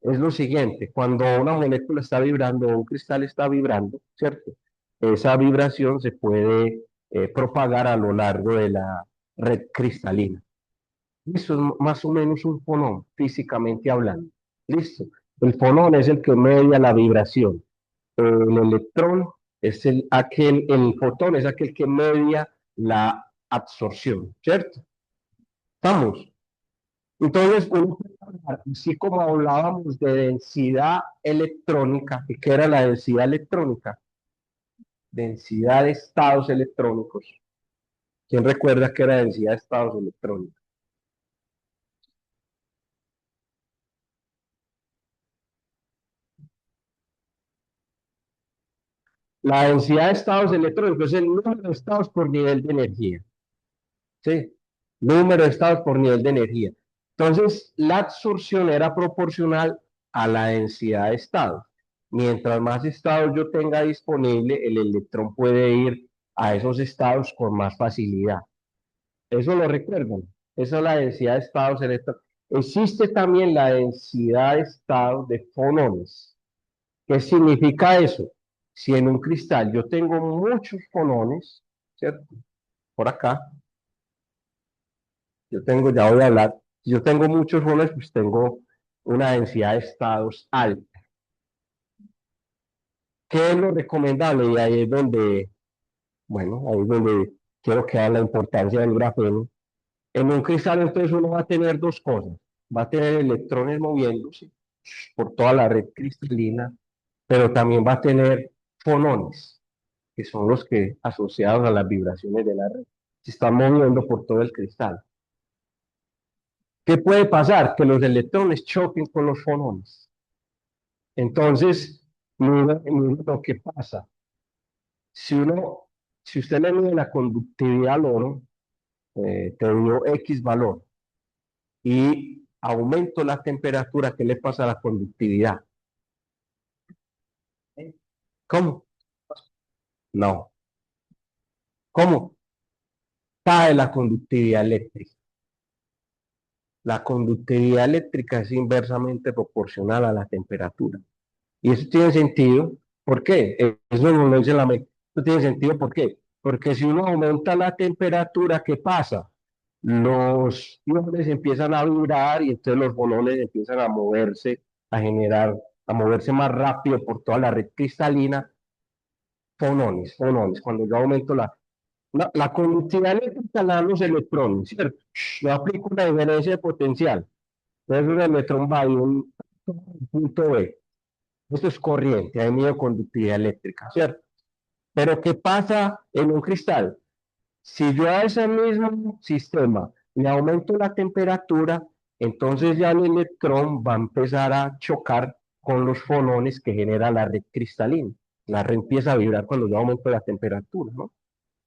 A: es lo siguiente, cuando una molécula está vibrando o un cristal está vibrando, ¿cierto? Esa vibración se puede propagar a lo largo de la red cristalina. Eso es más o menos un fonón, físicamente hablando. Listo. El fonón es el que media la vibración. El electrón el fotón es aquel que media la absorción, ¿cierto? ¿Estamos? Entonces, uno puede hablar, así como hablábamos de densidad electrónica, ¿y qué era la densidad electrónica? densidad de estados electrónicos. ¿Quién recuerda qué era densidad de estados electrónicos? La densidad de estados electrónicos es el número de estados por nivel de energía. ¿Sí? Número de estados por nivel de energía. Entonces, la absorción era proporcional a la densidad de estados. Mientras más estados yo tenga disponible, el electrón puede ir a esos estados con más facilidad. Eso lo recuerdan. Esa es la densidad de estados electrónicos. Existe también la densidad de estados de fonones. ¿Qué significa eso? Si en un cristal yo tengo muchos fonones, ¿cierto? Por acá, ya voy a hablar, si yo tengo muchos fonones, pues tengo una densidad de estados alta. ¿Qué es lo recomendable? Y ahí es donde, bueno, ahí es donde quiero que vean la importancia del grafeno. En un cristal, entonces, uno va a tener dos cosas. Va a tener electrones moviéndose por toda la red cristalina, pero también va a tener fonones, que son los que asociados a las vibraciones de la red, se están moviendo por todo el cristal. ¿Qué puede pasar? Que los electrones choquen con los fonones. Entonces, mira lo que pasa. Si usted le mide la conductividad al oro, te dio X valor, y aumento la temperatura, ¿qué le pasa a la conductividad? ¿Cómo? No. ¿Cómo? Cae la conductividad eléctrica. La conductividad eléctrica es inversamente proporcional a la temperatura. Y eso tiene sentido. ¿Por qué? Eso no lo dice la mente. Eso tiene sentido. ¿Por qué? Porque si uno aumenta la temperatura, ¿qué pasa? Los iones empiezan a vibrar y entonces los bolones empiezan a moverse, a moverse más rápido por toda la red cristalina. Fonones. Cuando yo aumento la conductividad eléctrica la dan los electrones, ¿cierto? Yo aplico una diferencia de potencial. Entonces un electrón va de un punto B. Esto es corriente, hay medio conductividad eléctrica, ¿cierto? Pero ¿qué pasa en un cristal? Si yo a ese mismo sistema le aumento la temperatura, entonces ya el electrón va a empezar a chocar con los fonones que genera la red cristalina. La red empieza a vibrar cuando yo aumento la temperatura, ¿no?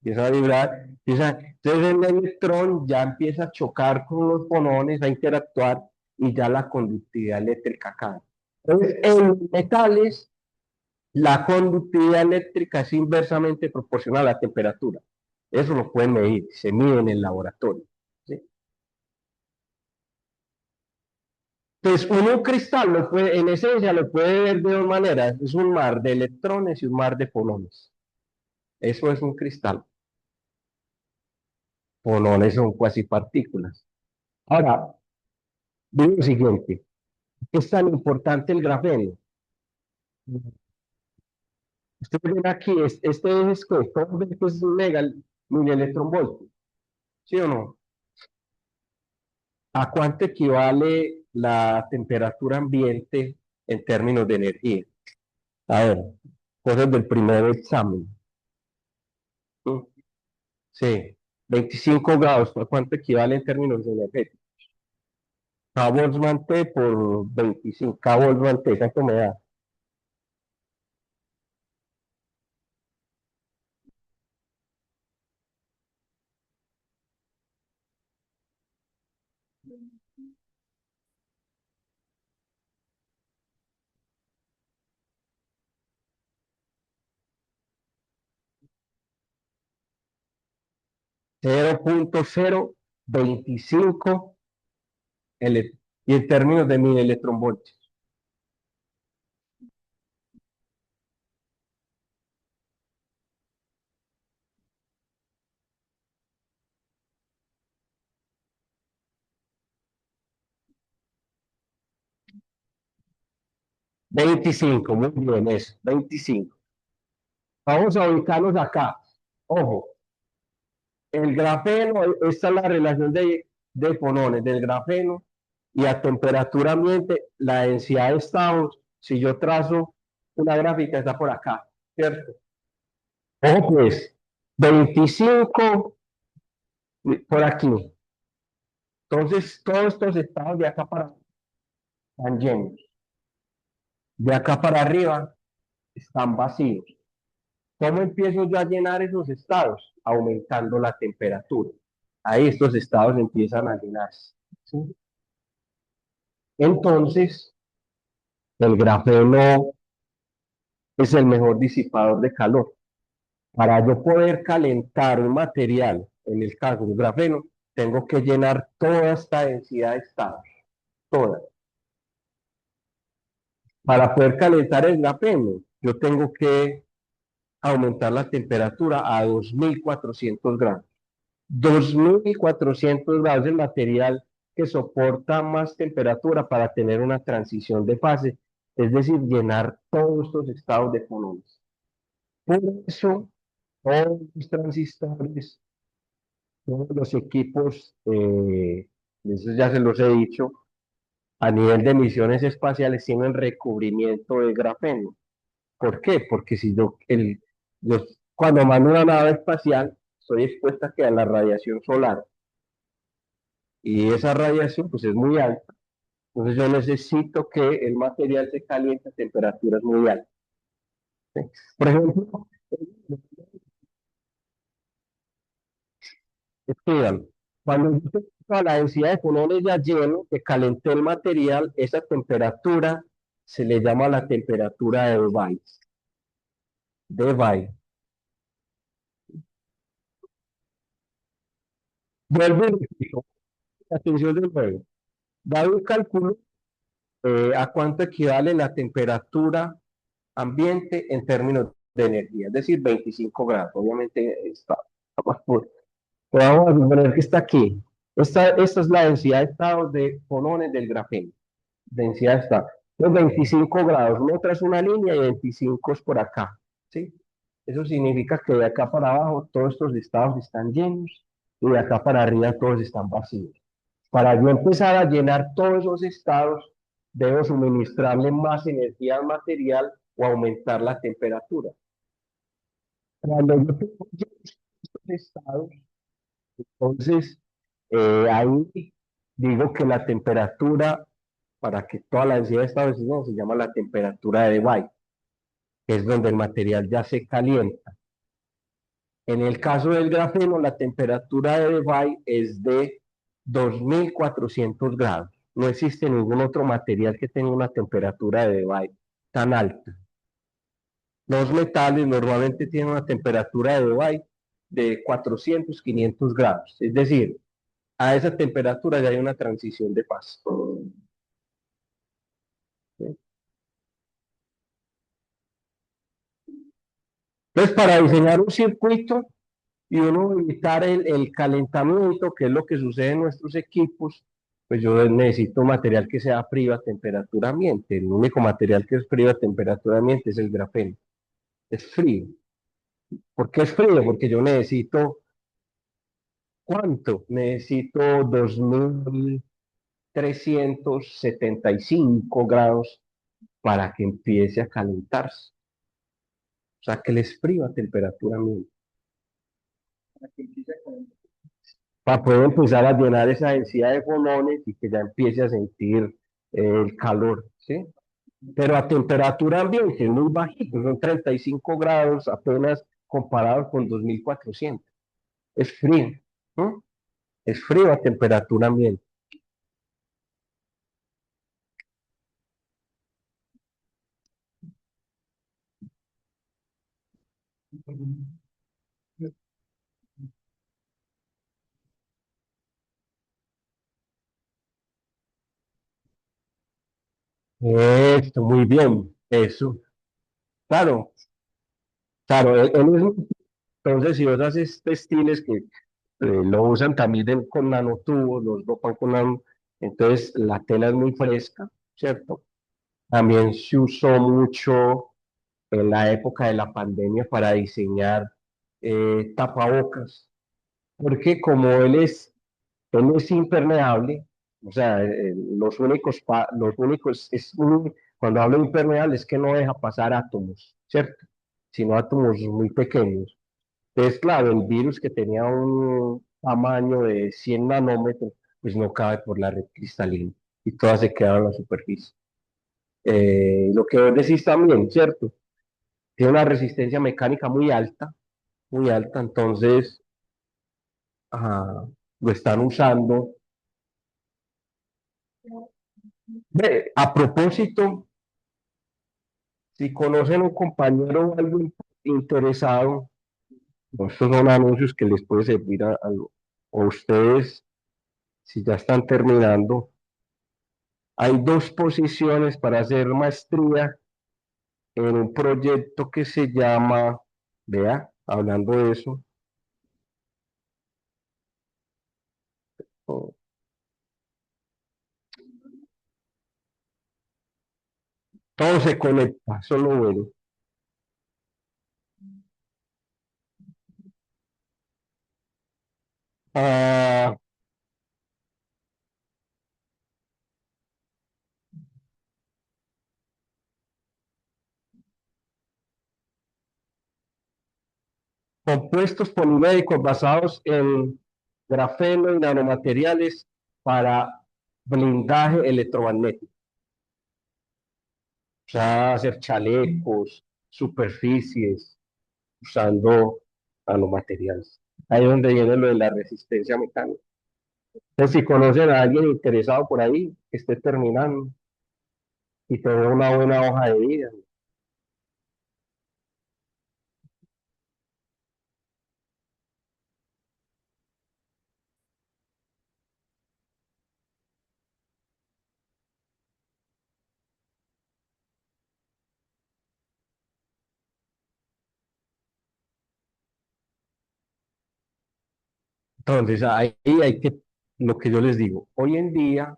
A: Empieza a vibrar, entonces el electrón ya empieza a chocar con los fonones, a interactuar y ya la conductividad eléctrica cae. Entonces, en metales, la conductividad eléctrica es inversamente proporcional a la temperatura. Eso lo pueden medir, se mide en el laboratorio. ¿Sí? Entonces, un cristal en esencia lo puede ver de dos maneras. Es un mar de electrones y un mar de fonones. Eso es un cristal. Fonones son cuasi partículas. Ahora, digo lo siguiente. Es tan importante el grafeno. Ustedes ven aquí, este es que todos ven que es un mini electronvoltio. ¿Sí o no? ¿A cuánto equivale la temperatura ambiente en términos de energía? A ver, cosas del primer examen. ¿Mm? Sí, 25 grados, ¿a cuánto equivale en términos energéticos? K Boltzmann T por 25, K Boltzmann T, ¿cuánto me da? 0.025 y en términos de mil electronvoltios. 25, muy bien, eso, 25. Vamos a ubicarnos acá. Ojo, el grafeno, esta es la relación de fonones del grafeno y a temperatura ambiente, la densidad de estados, si yo trazo una gráfica, está por acá, ¿cierto? Ojo pues, 25 por aquí. Entonces, todos estos estados de acá para están llenos. De acá para arriba están vacíos. ¿Cómo empiezo yo a llenar esos estados? Aumentando la temperatura. Ahí estos estados empiezan a llenarse. ¿Sí? Entonces, el grafeno es el mejor disipador de calor. Para yo poder calentar un material, en el caso del grafeno, tengo que llenar toda esta densidad de estados, toda. Para poder calentar el grafeno, yo tengo que aumentar la temperatura a 2400 grados. 2400 grados es el material que soporta más temperatura para tener una transición de fase, es decir, llenar todos estos estados de fonones. Por eso, todos los transistores, todos los equipos, eso ya se los he dicho, a nivel de misiones espaciales tienen recubrimiento de grafeno. ¿Por qué? Porque si yo cuando mando una nave espacial, estoy expuesta a la radiación solar y esa radiación pues es muy alta. Entonces yo necesito que el material se caliente a temperaturas muy altas. ¿Sí? Por ejemplo, escriban, cuando yo tengo la densidad de fonones ya lleno, que calenté el material, esa temperatura se le llama la temperatura de Debye. Debye. Vuelvo y repito, atención de nuevo. Da un cálculo a cuánto equivale la temperatura ambiente en términos de energía, es decir, 25 grados. Obviamente está, pues vamos a suponer que está aquí. Esta es la densidad de estados de fonones del grafeno. Densidad de estado. Los 25 grados, no tras una línea y 25 es por acá. ¿Sí? Eso significa que de acá para abajo todos estos estados están llenos y de acá para arriba todos están vacíos. Para yo empezar a llenar todos esos estados, debo suministrarle más energía al material o aumentar la temperatura. Cuando yo tengo estos estados, entonces ahí digo que la temperatura, para que toda la densidad de estado se llama la temperatura de Debye, que es donde el material ya se calienta. En el caso del grafeno, la temperatura de Debye es de 2400 grados. No existe ningún otro material que tenga una temperatura de Debye tan alta. Los metales normalmente tienen una temperatura de Debye de 400, 500 grados. Es decir, a esa temperatura ya hay una transición de fase. Entonces, para diseñar un circuito y uno evitar el calentamiento, que es lo que sucede en nuestros equipos, pues yo necesito material que sea frío a temperatura ambiente. El único material que es frío a temperatura ambiente es el grafeno. Es frío. ¿Por qué es frío? Porque yo necesito, ¿cuánto? Necesito 2375 grados para que empiece a calentarse. O sea, que él es frío a temperatura ambiente. Para poder empezar a llenar esa densidad de fonones y que ya empiece a sentir el calor, ¿sí? Pero a temperatura ambiente es muy bajito, son 35 grados apenas comparado con 2400. Es frío, ¿no? Es frío a temperatura ambiente. Esto, muy bien, eso. Claro, claro, entonces si vos haces textiles que lo usan también con nanotubos, los dopan con entonces la tela es muy fresca, ¿cierto? También se usó mucho en la época de la pandemia para diseñar tapabocas, porque como él es impermeable, o sea, los únicos, cuando hablo de impermeable es que no deja pasar átomos, ¿cierto? sino átomos muy pequeños. Entonces, claro, el virus que tenía un tamaño de 100 nanómetros, pues no cabe por la red cristalina y todas se quedan en la superficie. Lo que vos decís también, ¿cierto? Tiene una resistencia mecánica muy alta, entonces lo están usando. Ve, a propósito, si conocen un compañero o alguien interesado, estos son anuncios que les puede servir a ustedes si ya están terminando. Hay dos posiciones para hacer maestría en un proyecto que se llama, vea, hablando de eso, oh, todo se conecta, eso es lo bueno. Ah, compuestos polimédicos basados en grafeno y nanomateriales para blindaje electromagnético. O sea, hacer chalecos, superficies, usando nanomateriales. Ahí es donde viene lo de la resistencia mecánica. Entonces, si conocen a alguien interesado por ahí, que esté terminando y tenga una buena hoja de vida. Entonces, ahí hay que, lo que yo les digo, hoy en día,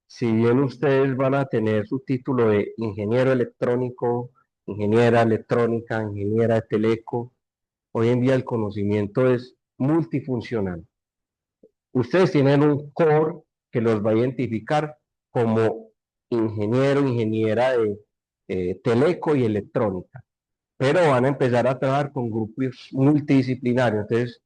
A: si bien ustedes van a tener su título de ingeniero electrónico, ingeniera electrónica, ingeniera de teleco, hoy en día el conocimiento es multifuncional. Ustedes tienen un core que los va a identificar como ingeniero, ingeniera de teleco y electrónica, pero van a empezar a trabajar con grupos multidisciplinarios. Entonces,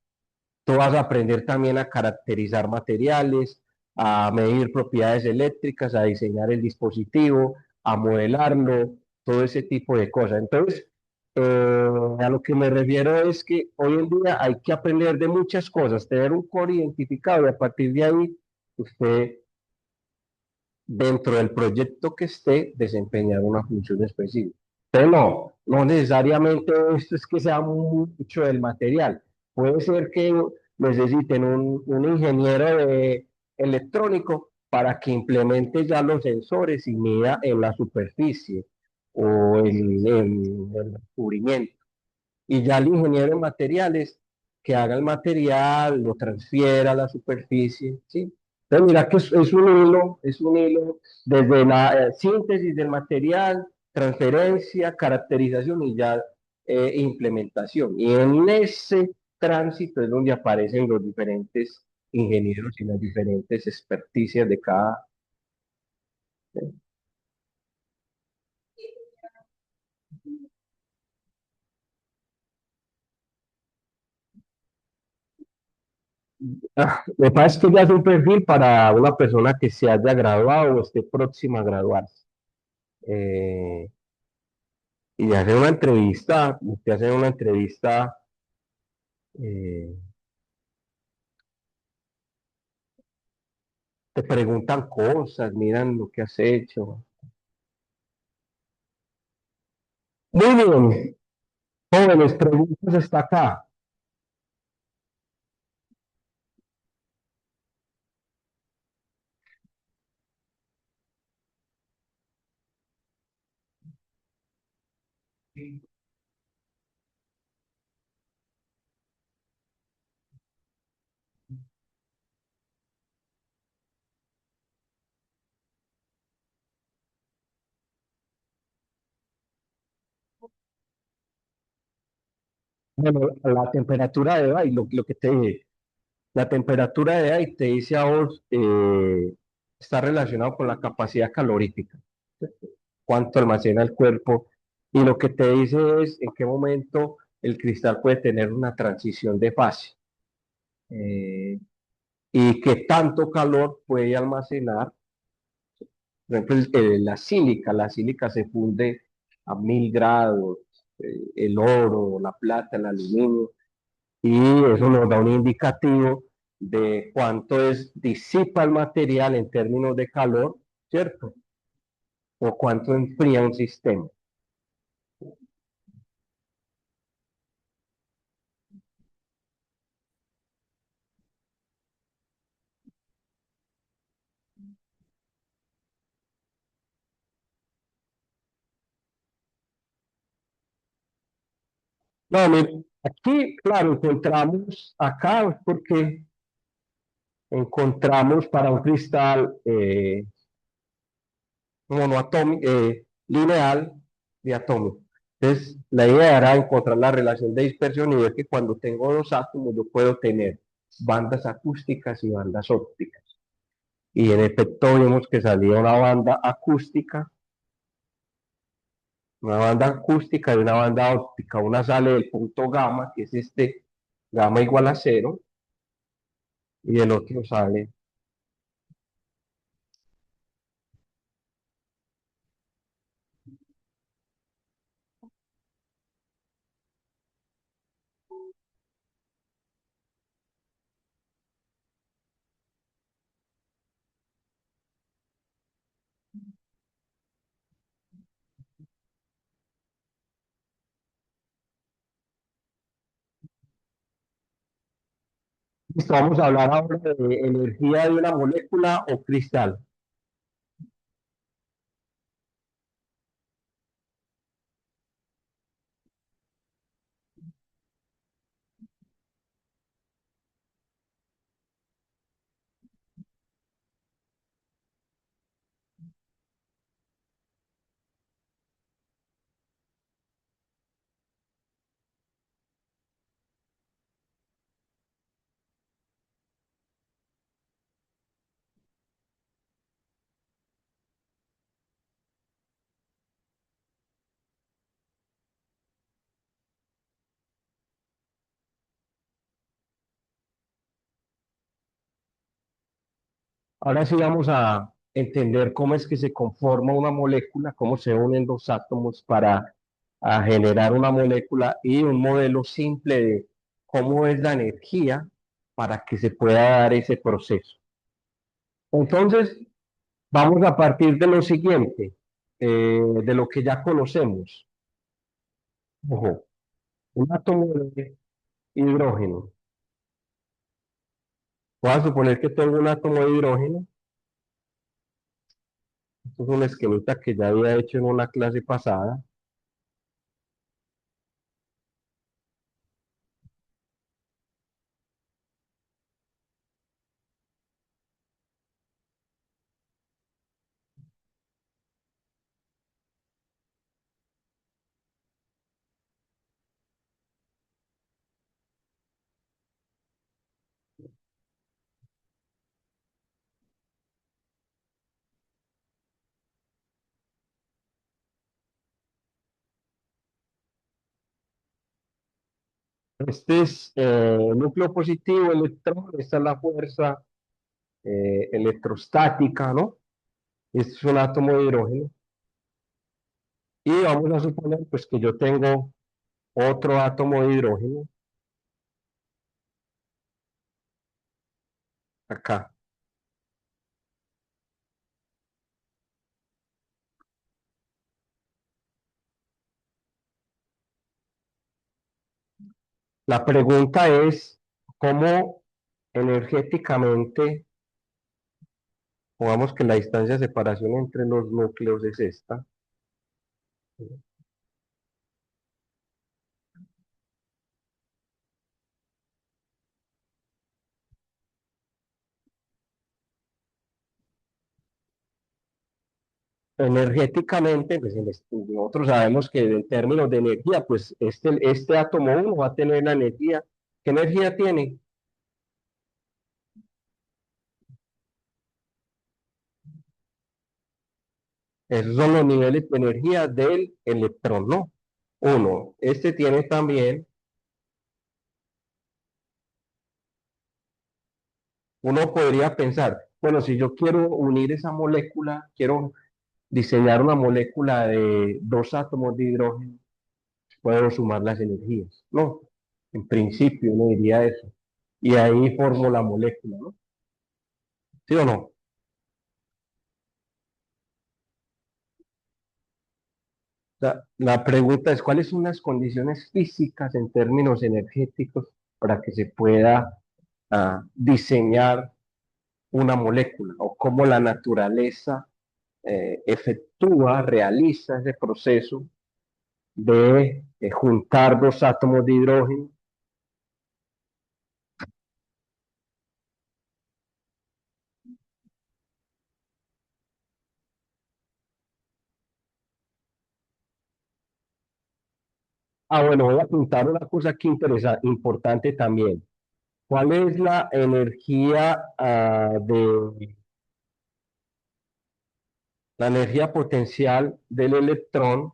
A: tú vas a aprender también a caracterizar materiales, a medir propiedades eléctricas, a diseñar el dispositivo, a modelarlo, todo ese tipo de cosas. Entonces, a lo que me refiero es que hoy en día hay que aprender de muchas cosas, tener un core identificado y a partir de ahí usted dentro del proyecto que esté desempeñar una función específica. Pero no necesariamente esto es que sea mucho del material. Puede ser que necesiten un ingeniero electrónico para que implemente ya los sensores y mida en la superficie o el cubrimiento y ya el ingeniero en materiales que haga el material, lo transfiera a la superficie, ¿sí? Entonces mira que es un hilo desde la síntesis del material, transferencia, caracterización y ya implementación. Y en ese tránsito es donde aparecen los diferentes ingenieros y las diferentes experticias de cada. Me parece que ya es un perfil para una persona que se haya graduado o esté próxima a graduarse. Eh, y hacer una entrevista, te hacen una entrevista, eh, te preguntan cosas, miran lo que has hecho. Muy bien, jóvenes, preguntas hasta acá. Bueno, la temperatura de Bay, lo que te dije, la temperatura de Bay te dice a vos, está relacionado con la capacidad calorífica, cuánto almacena el cuerpo Y lo que te dice es en qué momento el cristal puede tener una transición de fase eh, y qué tanto calor puede almacenar. Por ejemplo, la sílica se funde a 1000 grados, el oro, la plata, el aluminio, y eso nos da un indicativo de cuánto disipa el material en términos de calor, ¿cierto? O cuánto enfría un sistema. No, mire, aquí, claro, encontramos, acá es porque encontramos para un cristal lineal diatómico. Entonces, la idea era encontrar la relación de dispersión y ver que cuando tengo dos átomos yo puedo tener bandas acústicas y bandas ópticas. Y en efecto vimos que salía una banda acústica y una banda óptica. Una sale del punto gamma, que es este gamma igual a cero, y el otro sale. Listo, vamos a hablar ahora de energía de una molécula o cristal. Ahora sí vamos a entender cómo es que se conforma una molécula, cómo se unen dos átomos para generar una molécula y un modelo simple de cómo es la energía para que se pueda dar ese proceso. Entonces, vamos a partir de lo siguiente, de lo que ya conocemos. Ojo, un átomo de hidrógeno. Voy a suponer que tengo un átomo de hidrógeno. Esto es un esquemita que ya había hecho en una clase pasada. Este es el núcleo positivo, electrón, esta es la fuerza electrostática, ¿no? Este es un átomo de hidrógeno. Y vamos a suponer pues que yo tengo otro átomo de hidrógeno acá. La pregunta es cómo energéticamente, pongamos que la distancia de separación entre los núcleos es esta. Energéticamente, pues nosotros sabemos que en términos de energía, pues este átomo 1 va a tener la energía. ¿Qué energía tiene? Esos son los niveles de energía del electrón, ¿no? Uno, este tiene también, uno podría pensar, bueno, si yo quiero unir esa molécula, quiero diseñar una molécula de dos átomos de hidrógeno, puedo sumar las energías. No, en principio uno diría eso. Y ahí formo la molécula, ¿no? ¿Sí o no? La pregunta es, ¿cuáles son las condiciones físicas en términos energéticos para que se pueda diseñar una molécula? ¿O cómo la naturaleza efectúa, realiza ese proceso de juntar dos átomos de hidrógeno? Bueno, voy a apuntar una cosa aquí interesante, importante también. ¿Cuál es la energía la energía potencial del electrón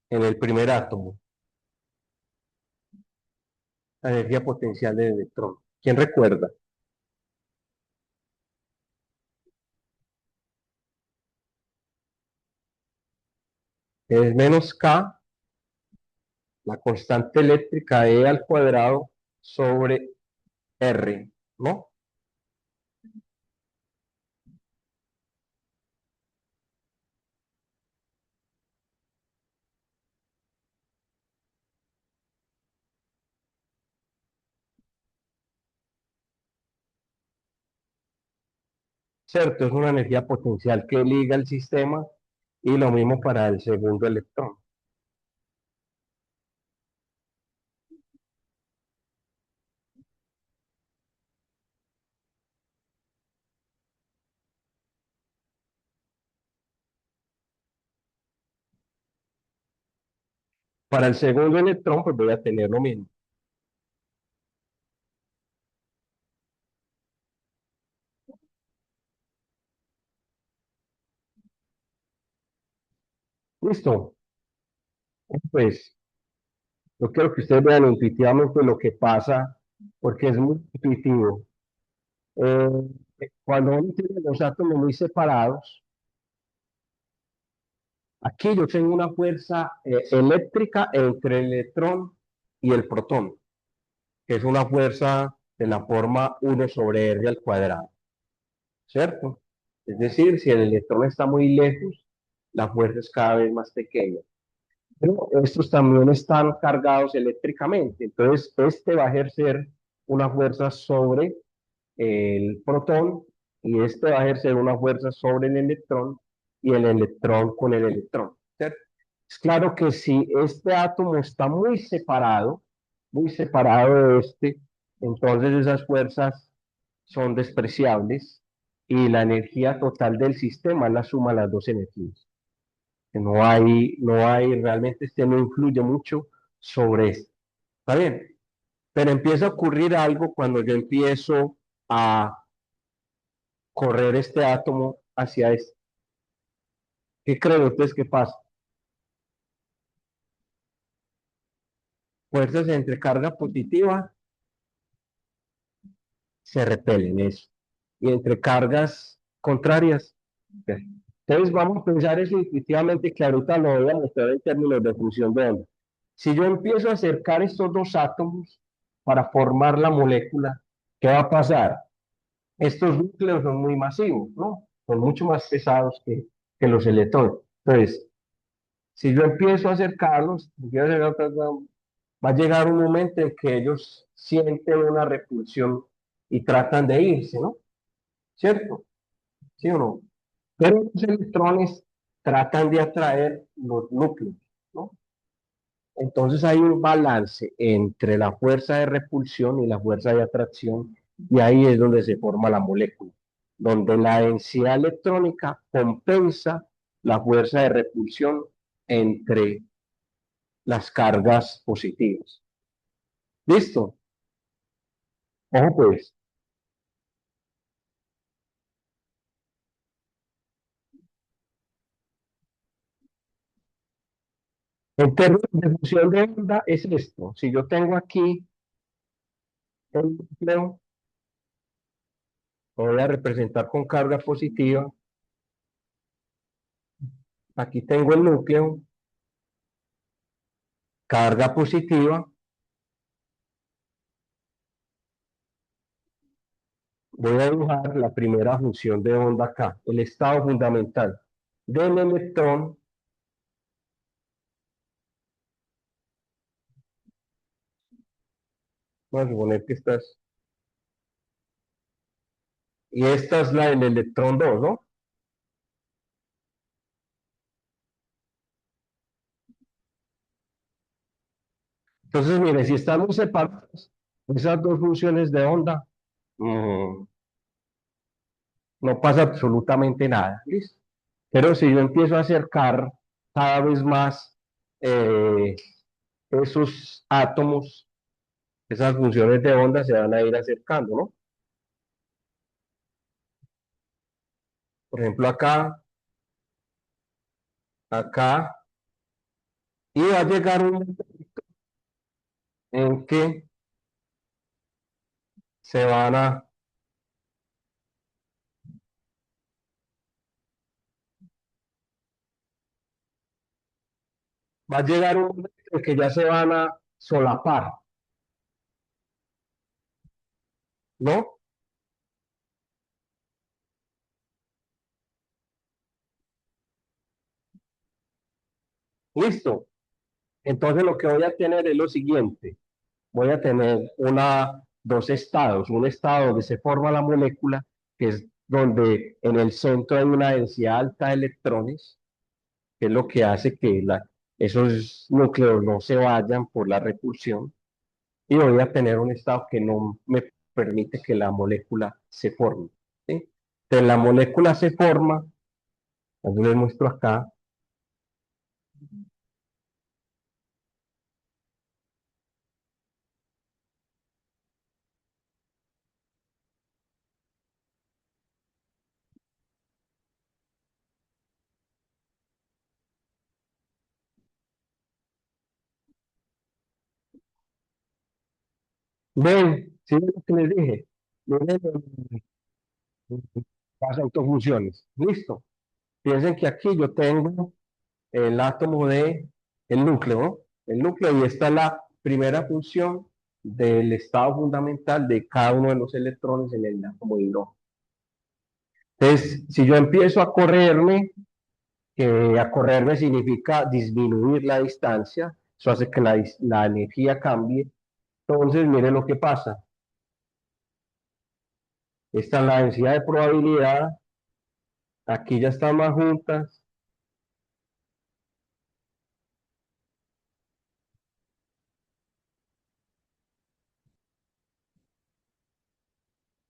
A: en el primer átomo? La energía potencial del electrón. ¿Quién recuerda? Es menos K, la constante eléctrica E al cuadrado sobre R, ¿no? Cierto, es una energía potencial que liga el sistema y lo mismo para el segundo electrón. Para el segundo electrón, pues voy a tener lo mismo. Listo. Pues yo quiero que ustedes vean intuitivamente lo que pasa, porque es muy intuitivo. Eh, Cuando uno tiene los átomos muy separados, aquí yo tengo una fuerza eléctrica entre el electrón y el protón, que es una fuerza de la forma 1/r al cuadrado, ¿cierto? Es decir, si el electrón está muy lejos, la fuerza es cada vez más pequeña. Pero estos también están cargados eléctricamente, entonces este va a ejercer una fuerza sobre el protón y este va a ejercer una fuerza sobre el electrón y el electrón con el electrón, ¿cierto? Es claro que si este átomo está muy separado de este, entonces esas fuerzas son despreciables y la energía total del sistema es la suma de las dos energías. Que no hay, realmente este no influye mucho sobre esto. ¿Está bien? Pero empieza a ocurrir algo cuando yo empiezo a correr este átomo hacia este. ¿Qué creen ustedes que pasa? Fuerzas entre carga positiva se repelen eso. Y entre cargas contrarias. ¿Qué? Entonces vamos a pensar eso intuitivamente, que ahorita lo voy a mostrar en términos de función de onda. Si yo empiezo a acercar estos dos átomos para formar la molécula, ¿qué va a pasar? Estos núcleos son muy masivos, ¿no? Son mucho más pesados que los electrones. Entonces, si yo empiezo a acercarlos, va a llegar un momento en que ellos sienten una repulsión y tratan de irse, ¿no? ¿Cierto? ¿Sí o no? Pero los electrones tratan de atraer los núcleos, ¿no? Entonces hay un balance entre la fuerza de repulsión y la fuerza de atracción, y ahí es donde se forma la molécula, donde la densidad electrónica compensa la fuerza de repulsión entre las cargas positivas. ¿Listo? Ojo pues, En términos de función de onda es esto. Si yo tengo aquí el núcleo, lo voy a representar con carga positiva. Aquí tengo el núcleo, carga positiva. Voy a dibujar la primera función de onda acá, el estado fundamental del electrón. Vamos a suponer que esta es, y esta es la del electrón 2, ¿no? Entonces, mire, si estamos separados, esas dos funciones de onda, mm, no pasa absolutamente nada, ¿listo? Pero si yo empiezo a acercar cada vez más eh, esos átomos, esas funciones de onda se van a ir acercando, ¿no? Por ejemplo, acá, y va a llegar un momento en que se van a, va a llegar un momento en que ya se van a solapar, ¿no? Listo. Entonces lo que voy a tener es lo siguiente. Voy a tener dos estados. Un estado donde se forma la molécula, que es donde en el centro hay una densidad alta de electrones, que es lo que hace que esos núcleos no se vayan por la repulsión. Y voy a tener un estado que no me permite que la molécula se forme, ¿sí? Entonces la molécula se forma, cuando les muestro acá, ven, ¿sí ven lo que les dije? Miren las autofunciones, listo. Piensen que aquí yo tengo el átomo de el núcleo, ¿no? El núcleo, y esta es la primera función del estado fundamental de cada uno de los electrones en el átomo de hidrógeno. Entonces, si yo empiezo que a correrme significa disminuir la distancia, eso hace que la energía cambie. Entonces, mire lo que pasa. Esta es la densidad de probabilidad, aquí ya están más juntas,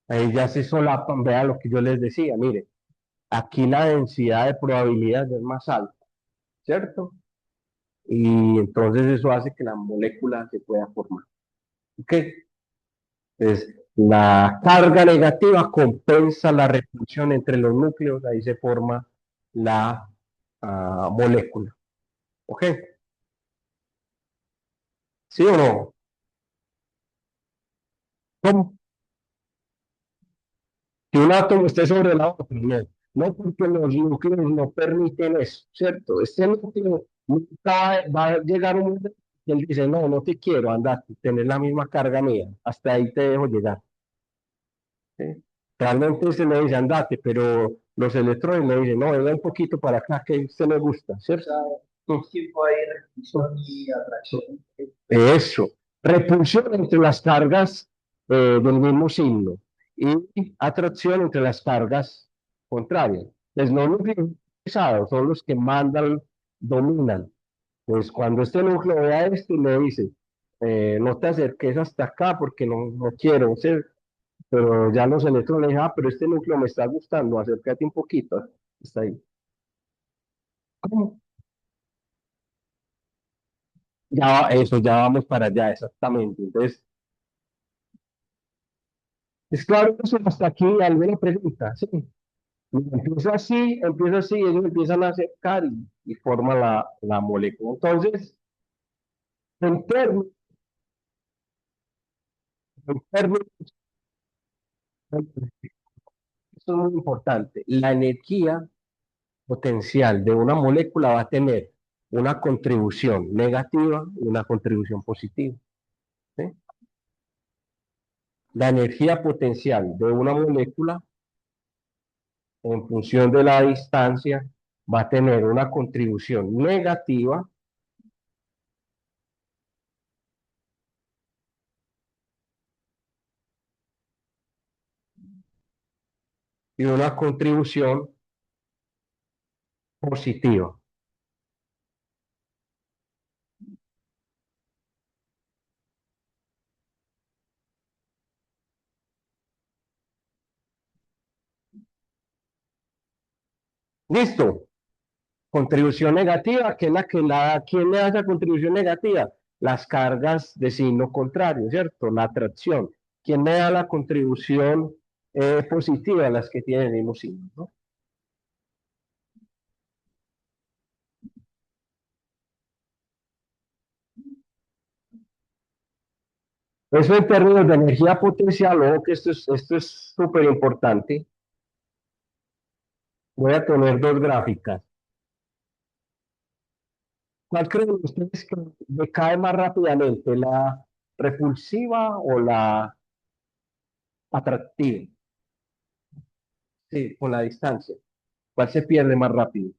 A: ahí ya se solapan, vean lo que yo les decía, mire, aquí la densidad de probabilidad es más alta, ¿cierto? Y entonces eso hace que la molécula se pueda formar. ¿Ok? Entonces, la carga negativa compensa la repulsión entre los núcleos, ahí se forma la molécula. ¿Ok? ¿Sí o no? ¿Cómo? Que un átomo esté sobre la otra, no. No, porque los núcleos no permiten eso, ¿cierto? Este núcleo nunca va a llegar un momento que él dice, no, no te quiero, andate, tenés la misma carga mía, hasta ahí te dejo llegar. ¿Sí? Realmente se le dice andate, pero los electrones le dicen, no, venga un poquito para acá que a usted le gusta, ¿cierto? Tiempo hay repulsión y atracción. Eso, repulsión entre las cargas del mismo signo y atracción entre las cargas contrarias. Pues no los pesados son los que mandan, dominan. Pues cuando este núcleo vea esto, le dice, no te acerques hasta acá porque no quiero ser, pero ya los electrones le dicen, pero este núcleo me está gustando, acércate un poquito, está ahí. ¿Cómo? Eso, ya vamos para allá, exactamente. Entonces, es claro eso hasta aquí, alguna pregunta, sí. Empieza así, ellos empiezan a acercar y forman la molécula. Entonces, En términos, en términos, esto es muy importante. La energía potencial de una molécula va a tener una contribución negativa y una contribución positiva. ¿Sí? La energía potencial de una molécula, en función de la distancia, va a tener una contribución negativa y una contribución positiva. ¿Listo? Contribución negativa, que es la que ¿quién le da esa contribución negativa? Las cargas de signo contrario, ¿cierto? La atracción. ¿Quién le da la contribución positiva? Las que tienen el mismo signo, ¿no? Eso en términos de energía potencial, ojo que esto es súper importante. Voy a tener dos gráficas. ¿Cuál creen ustedes que decae más rápidamente, la repulsiva o la atractiva? Sí, con la distancia. ¿Cuál se pierde más rápido?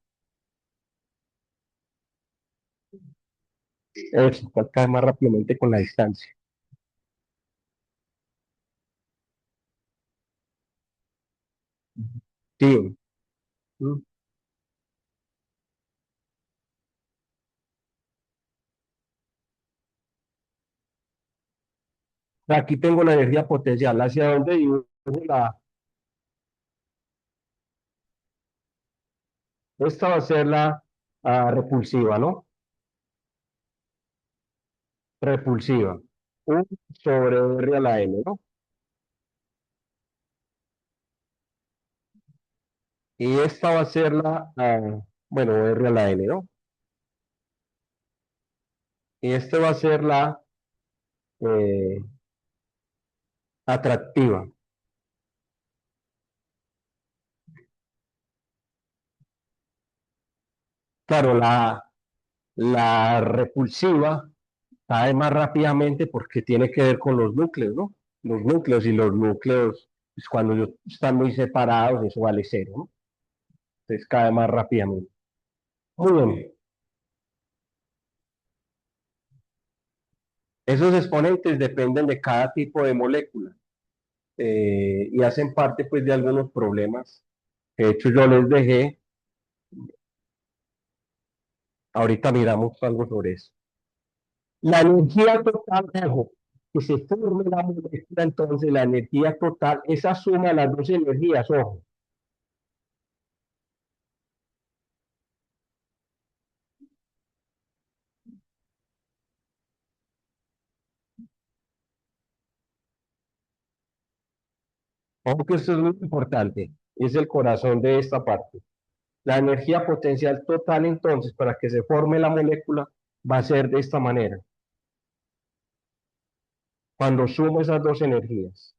A: Eso, ¿cuál cae más rápidamente con la distancia? Sí. ¿Mm? Aquí tengo la energía potencial. ¿Hacia dónde dibujo la? Esta va a ser la repulsiva, ¿no? Repulsiva. 1/R a la N, ¿no? Y esta va a ser bueno, R a la N, ¿no? Y esta va a ser la eh, atractiva. Claro, la repulsiva cae más rápidamente porque tiene que ver con los núcleos, ¿no? Los núcleos, pues, cuando están muy separados, eso vale cero, ¿no? Entonces cae más rápidamente. Muy bien. Esos exponentes dependen de cada tipo de molécula y hacen parte, pues, de algunos problemas. De hecho, yo les dejé, ahorita miramos algo sobre eso. La energía total, ojo, que se forme la molécula, entonces la energía total, esa suma de las dos energías, ojo. Ojo que esto es muy importante, es el corazón de esta parte. La energía potencial total, entonces, para que se forme la molécula, va a ser de esta manera, cuando sumo esas dos energías.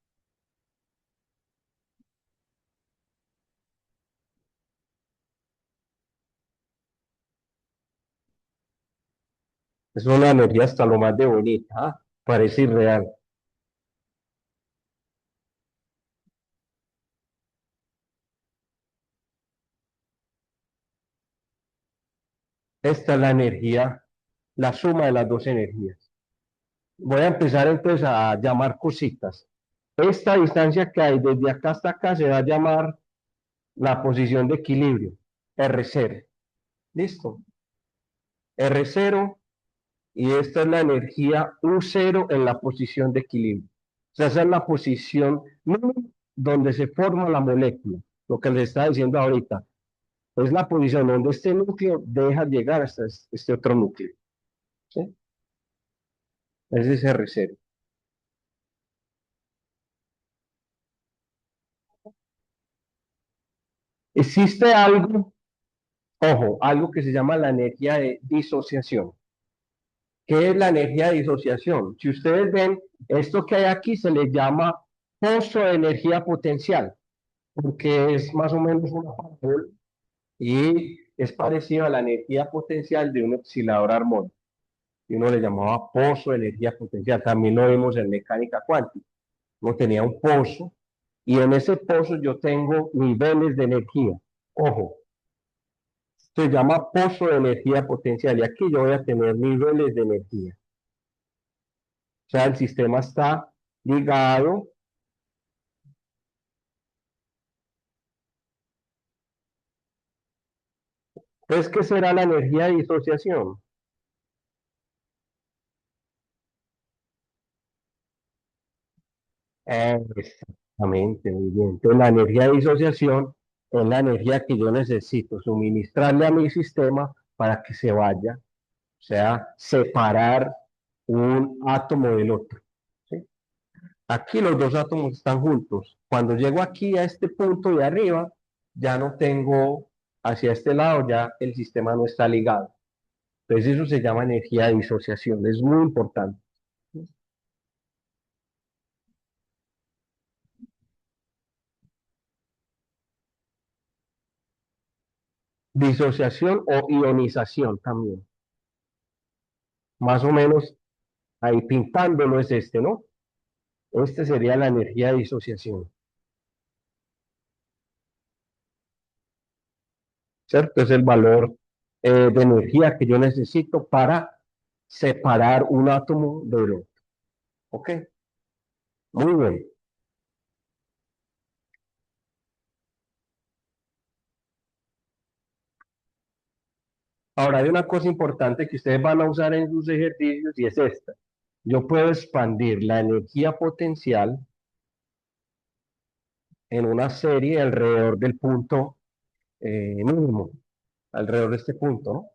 A: Es una energía hasta lo más de bonita, ¿ah? Parece irreal. Esta es la energía, la suma de las dos energías. Voy a empezar entonces a llamar cositas. Esta distancia que hay desde acá hasta acá se va a llamar la posición de equilibrio, R0. ¿Listo? R0, y esta es la energía U0 en la posición de equilibrio. O sea, esa es la posición donde se forma la molécula, lo que les estaba diciendo ahorita. Es la posición donde este núcleo deja llegar hasta este otro núcleo. ¿Sí? Ese es R0. Existe algo, ojo, algo que se llama la energía de disociación. ¿Qué es la energía de disociación? Si ustedes ven, esto que hay aquí se le llama pozo de energía potencial, porque es más o menos una parábola y es parecido a la energía potencial de un oscilador armónico. Y uno le llamaba pozo de energía potencial. También lo vimos en mecánica cuántica. Uno tenía un pozo y en ese pozo yo tengo niveles de energía. Ojo, se llama pozo de energía potencial y aquí yo voy a tener niveles de energía. O sea, el sistema está ligado. Entonces, ¿qué será la energía de disociación? Exactamente, muy bien. Entonces, la energía de disociación es la energía que yo necesito suministrarle a mi sistema para que se vaya, o sea, separar un átomo del otro. ¿Sí? Aquí los dos átomos están juntos. Cuando llego aquí a este punto de arriba, ya no tengo hacia este lado, ya el sistema no está ligado. Entonces eso se llama energía de disociación, es muy importante. Disociación o ionización también. Más o menos ahí pintándolo es este, ¿no? Este sería la energía de disociación, ¿cierto? Es el valor de energía que yo necesito para separar un átomo del otro. ¿Ok? Muy bien. Ahora hay una cosa importante que ustedes van a usar en sus ejercicios y es esta. Yo puedo expandir la energía potencial en una serie alrededor del punto mínimo, alrededor de este punto, ¿no?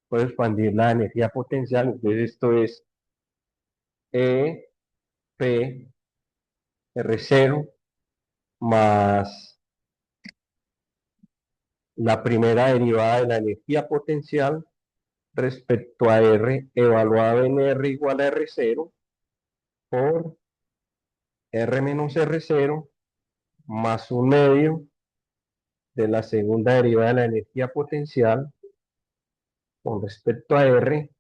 A: Puedo expandir la energía potencial, entonces esto es E, P, R0 más la primera derivada de la energía potencial respecto a R, evaluado en R igual a R0 por R menos R0 más un medio de la segunda derivada de la energía potencial con respecto a R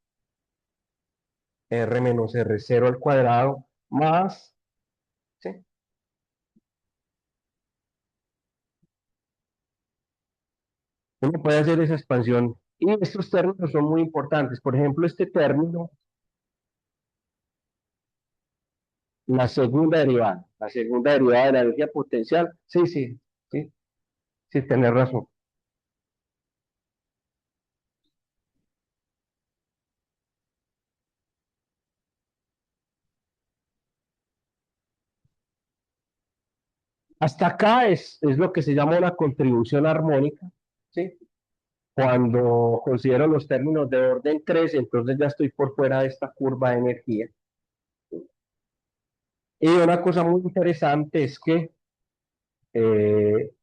A: menos R0 al cuadrado más, ¿sí? Uno puede hacer esa expansión y estos términos son muy importantes. Por ejemplo, este término, la segunda derivada de la energía potencial, sí, sí, sí, sí, tenés razón. Hasta acá es lo que se llama una contribución armónica, ¿sí? Cuando considero los términos de orden 3, entonces ya estoy por fuera de esta curva de energía. Y una cosa muy interesante es que eh,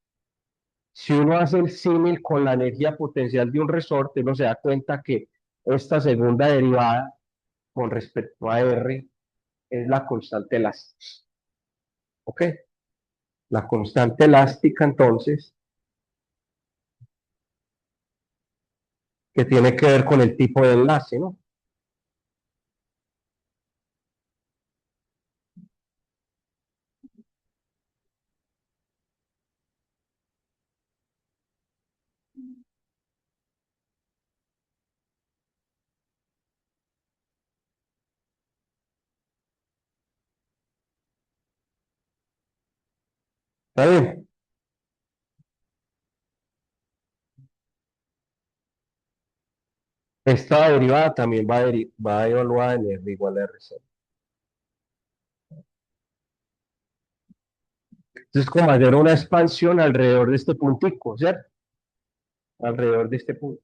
A: si uno hace el símil con la energía potencial de un resorte, uno se da cuenta que esta segunda derivada con respecto a R es la constante elástica. ¿Ok? La constante elástica, entonces, que tiene que ver con el tipo de enlace, ¿no? ¿Está bien? Esta derivada también va evaluada en R igual a R0. Entonces, como hacer una expansión alrededor de este puntico, ¿cierto? Alrededor de este punto.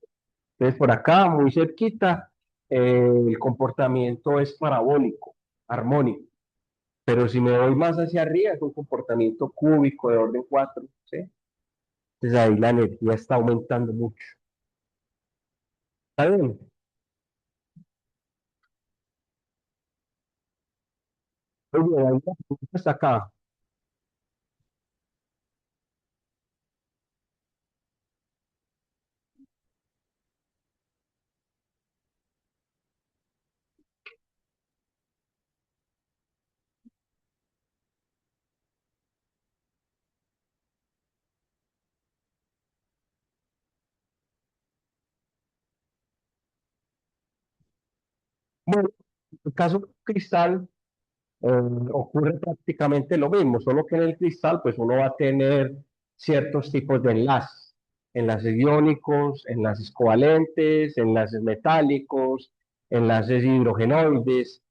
A: Entonces, por acá, muy cerquita, el comportamiento es parabólico, armónico. Pero si me voy más hacia arriba, es un comportamiento cúbico de orden 4, ¿sí? Entonces ahí la energía está aumentando mucho. ¿Está bien? Oye, hay una pregunta hasta acá. Bueno, en el caso del cristal, eh, ocurre prácticamente lo mismo, solo que en el cristal pues uno va a tener ciertos tipos de enlaces, enlaces iónicos, enlaces covalentes, enlaces metálicos, enlaces hidrogenoides,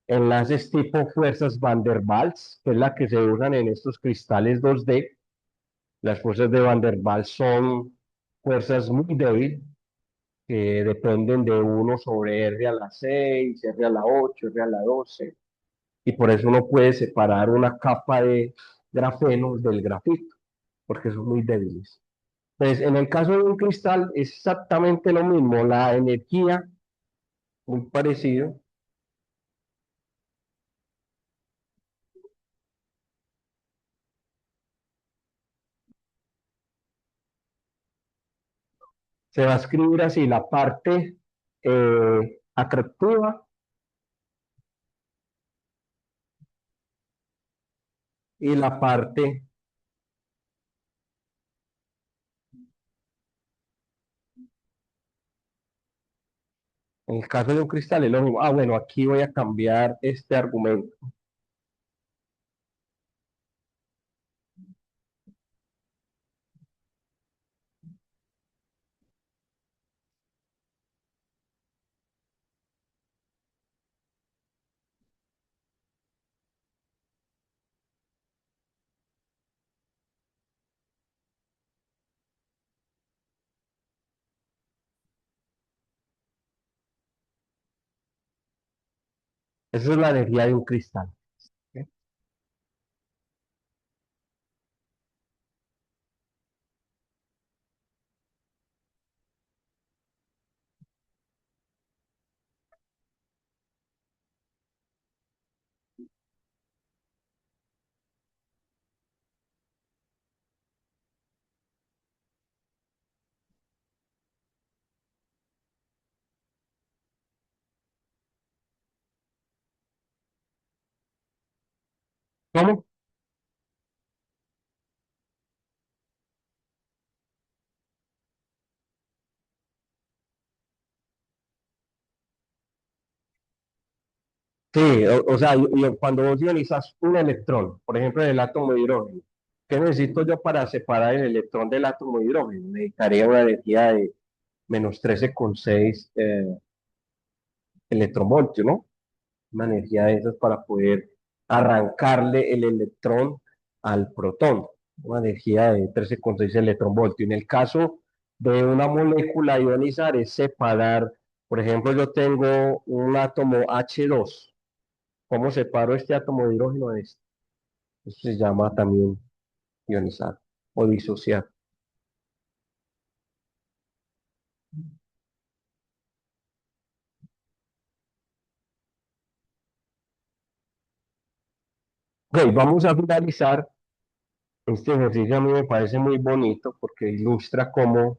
A: enlaces tipo fuerzas Van der Waals, que es la que se usan en estos cristales 2D. Las fuerzas de Van der Waals son fuerzas muy débiles que dependen de uno sobre R a la 6, R a la 8, R a la 12 y por eso uno puede separar una capa de grafeno del grafito, porque son muy débiles. Entonces, en el caso de un cristal es exactamente lo mismo, la energía, muy parecido, se va a escribir así, la parte atractiva y la parte, en el caso de un cristal es lo mismo. Ah, bueno, aquí voy a cambiar este argumento. Esa es la energía de un cristal. ¿Sí? ¿Cómo? Sí, o sea, cuando vos ionizas un electrón, por ejemplo, en el átomo de hidrógeno, ¿qué necesito yo para separar el electrón del átomo de hidrógeno? Necesitaría una energía de -13,6 electronvoltios, ¿no? Una energía de esas para poder arrancarle el electrón al protón, una energía de 13,6 electronvoltios. En el caso de una molécula a ionizar es separar, por ejemplo, yo tengo un átomo H2. ¿Cómo separo este átomo de hidrógeno de este? Eso se llama también ionizar o disociar. Ok, vamos a finalizar. Este ejercicio a mí me parece muy bonito porque ilustra cómo,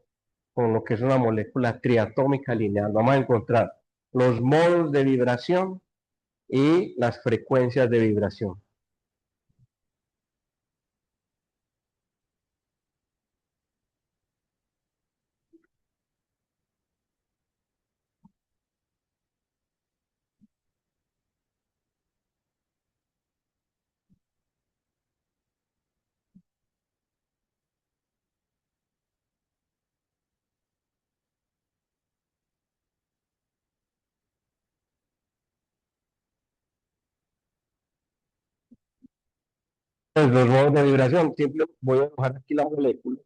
A: con lo que es una molécula triatómica lineal, vamos a encontrar los modos de vibración y las frecuencias de vibración. Entonces, los modos de vibración, siempre voy a dibujar aquí la molécula.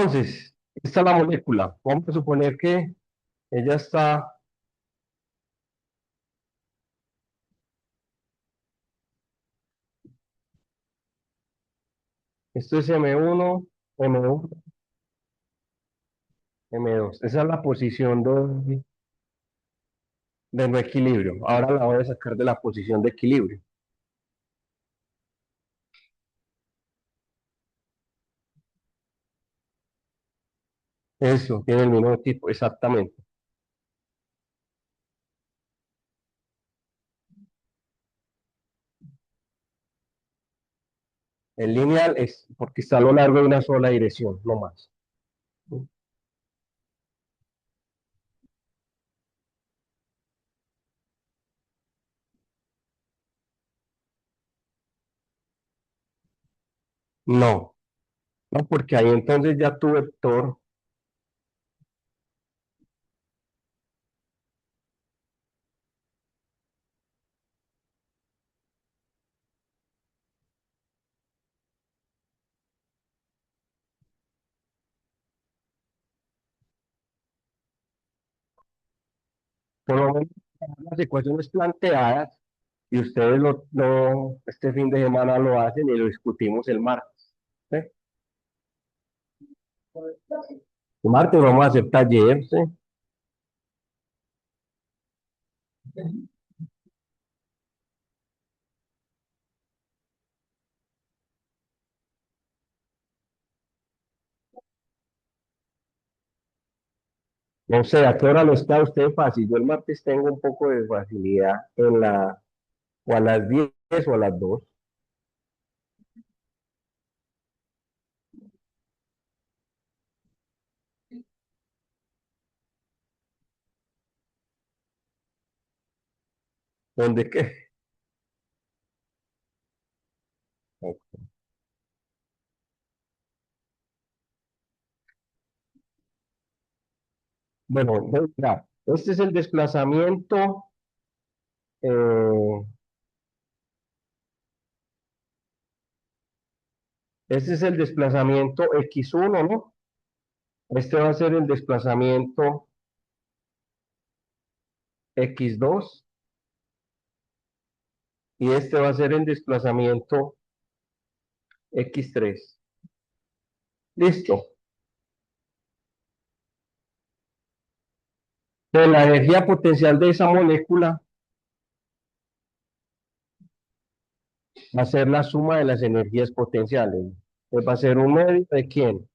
A: Entonces, esta es la molécula. Vamos a suponer que ella está, esto es M1, M2. Esa es la posición de no equilibrio. Ahora la voy a sacar de la posición de equilibrio. Eso, tiene el mismo tipo, exactamente. El lineal es porque está a lo largo de una sola dirección, no más. No, no, porque ahí entonces ya tu vector, por lo menos las ecuaciones planteadas, y ustedes este fin de semana lo hacen y lo discutimos el martes. ¿Sí? El martes vamos a hacer taller, ¿sí? No sé, ¿a qué hora lo está usted fácil? Yo el martes tengo un poco de facilidad o a las 10 o a las 2. ¿Dónde qué? Bueno, mira, este es el desplazamiento, eh, este es el desplazamiento x1, ¿no? Este va a ser el desplazamiento x2 y este va a ser el desplazamiento x3. Listo. Entonces, la energía potencial de esa molécula va a ser la suma de las energías potenciales. Entonces, va a ser un medio de quién?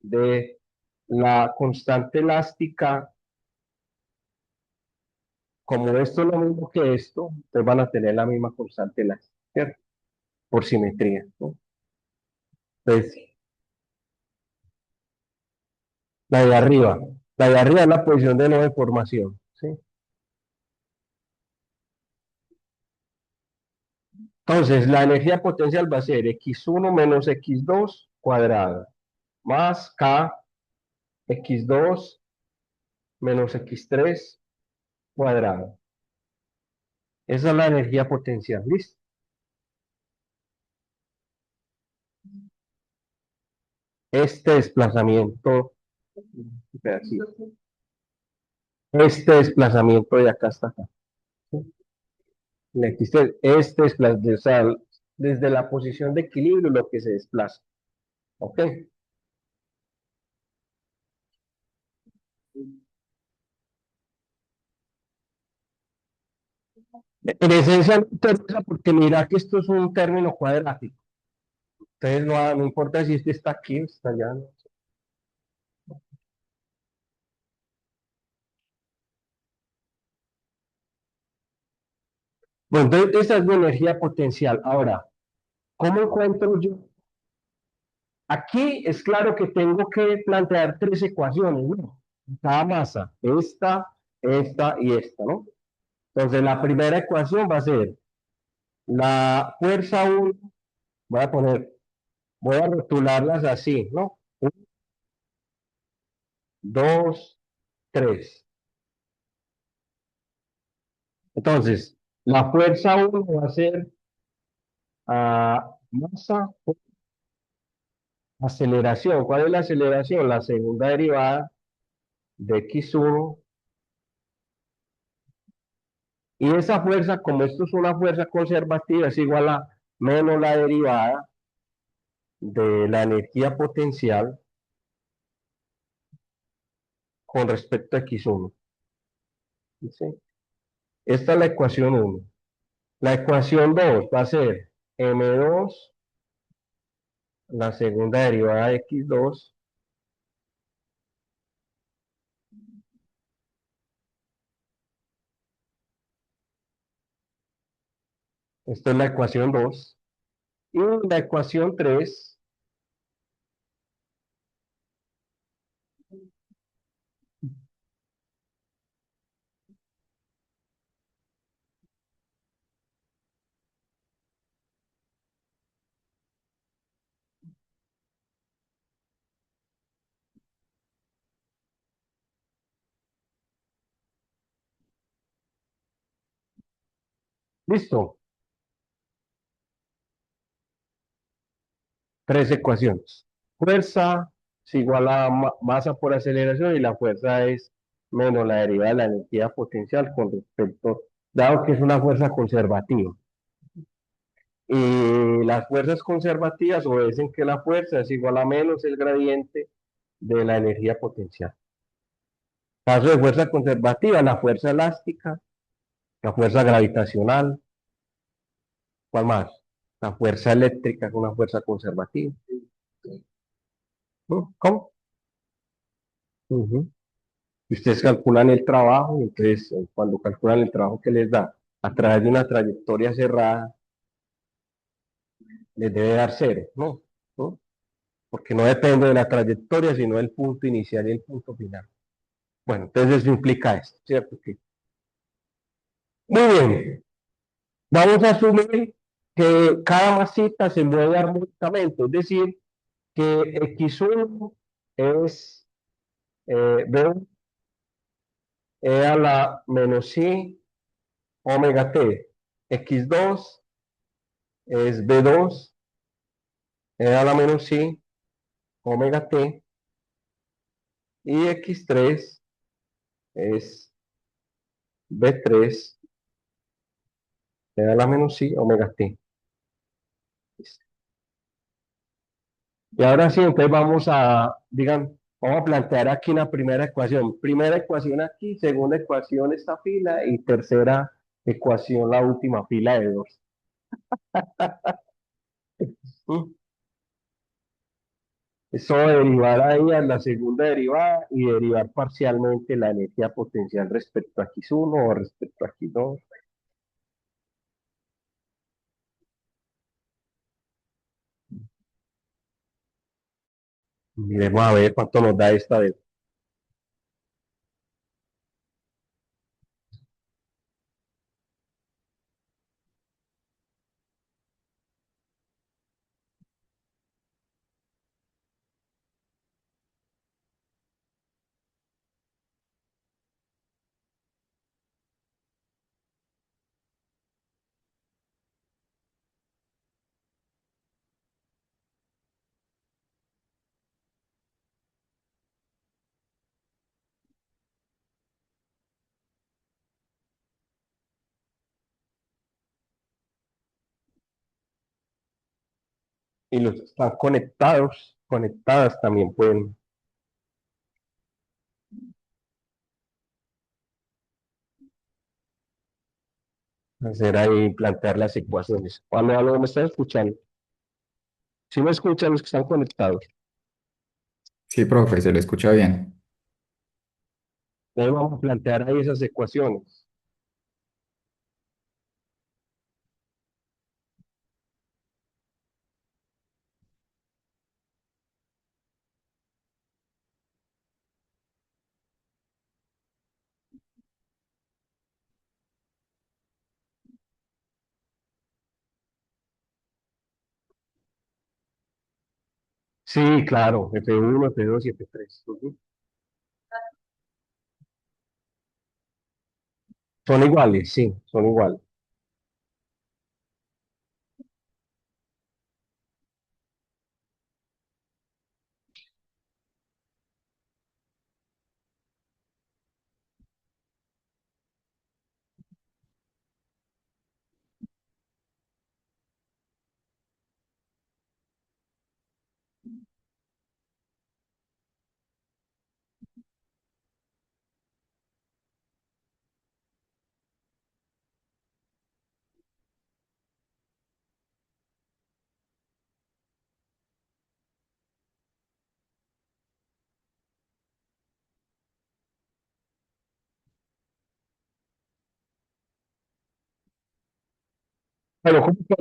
A: De la constante elástica. Como esto es lo mismo que esto, entonces van a tener la misma constante elástica, ¿cierto? Por simetría, ¿no? Entonces, la de arriba es la posición de no deformación, ¿sí? Entonces, la energía potencial va a ser x1 menos x2 cuadrado, más k x2 menos x3 cuadrado. Esa es la energía potencial, ¿listo? Este desplazamiento, este desplazamiento de acá hasta acá. ¿Sí? Este desplazamiento, o sea, desde la posición de equilibrio lo que se desplaza. ¿Ok? En esencia no interesa porque mira que esto es un término cuadrático. Entonces no importa si este está aquí o está allá, ¿no? Bueno, entonces esa es mi energía potencial. Ahora, ¿cómo encuentro yo? Aquí es claro que tengo que plantear tres ecuaciones, ¿no? Cada masa, esta y esta, ¿no? Entonces la primera ecuación va a ser la fuerza 1, voy a rotularlas así, ¿no? 1, 2, 3. Entonces, la fuerza 1 va a ser masa Aceleración. ¿Cuál es la aceleración? La segunda derivada de x1. Y esa fuerza, como esto es una fuerza conservativa, es igual a menos la derivada de la energía potencial con respecto a x1. ¿Sí? Esta es la ecuación 1. La ecuación 2 va a ser m2, la segunda derivada de x2, esta es la ecuación 2, y la ecuación 3, listo, tres ecuaciones. Fuerza es igual a masa por aceleración y la fuerza es menos la derivada de la energía potencial con respecto, dado que es una fuerza conservativa. Y las fuerzas conservativas obedecen que la fuerza es igual a menos el gradiente de la energía potencial. Caso de fuerza conservativa, la fuerza elástica, la fuerza gravitacional, ¿cuál más? La fuerza eléctrica es una fuerza conservativa. ¿No? ¿Cómo? Ujú. Ustedes calculan el trabajo, entonces cuando calculan el trabajo que les da a través de una trayectoria cerrada, les debe dar cero, ¿no? ¿No? Porque no depende de la trayectoria, sino del punto inicial y el punto final. Bueno, entonces eso implica esto, ¿cierto? Muy bien, vamos a asumir que cada masita se mueve armónicamente, es decir, que x1 es B a la menos i omega t, x2 es B2 a la menos i omega t, y x3 es B3 a la menos i omega t. Y ahora sí, entonces vamos a plantear aquí una primera ecuación. Primera ecuación aquí, segunda ecuación esta fila y tercera ecuación la última fila de dos. ¿Mm? Eso derivar ahí a la segunda derivada y derivar parcialmente la energía potencial respecto a x1 o respecto a x2. Miremos a ver cuánto nos da esta vez. Y los que están conectados, conectadas también pueden hacer ahí, plantear las ecuaciones. Cuando algo me están escuchando, si me escuchan los que están conectados,
C: Sí, profe, se le escucha bien.
A: entonces vamos a plantear ahí esas ecuaciones. Sí, claro, F1, F2 y F3. Ujú. Son iguales, sí, son iguales. Bueno, ¿cómo que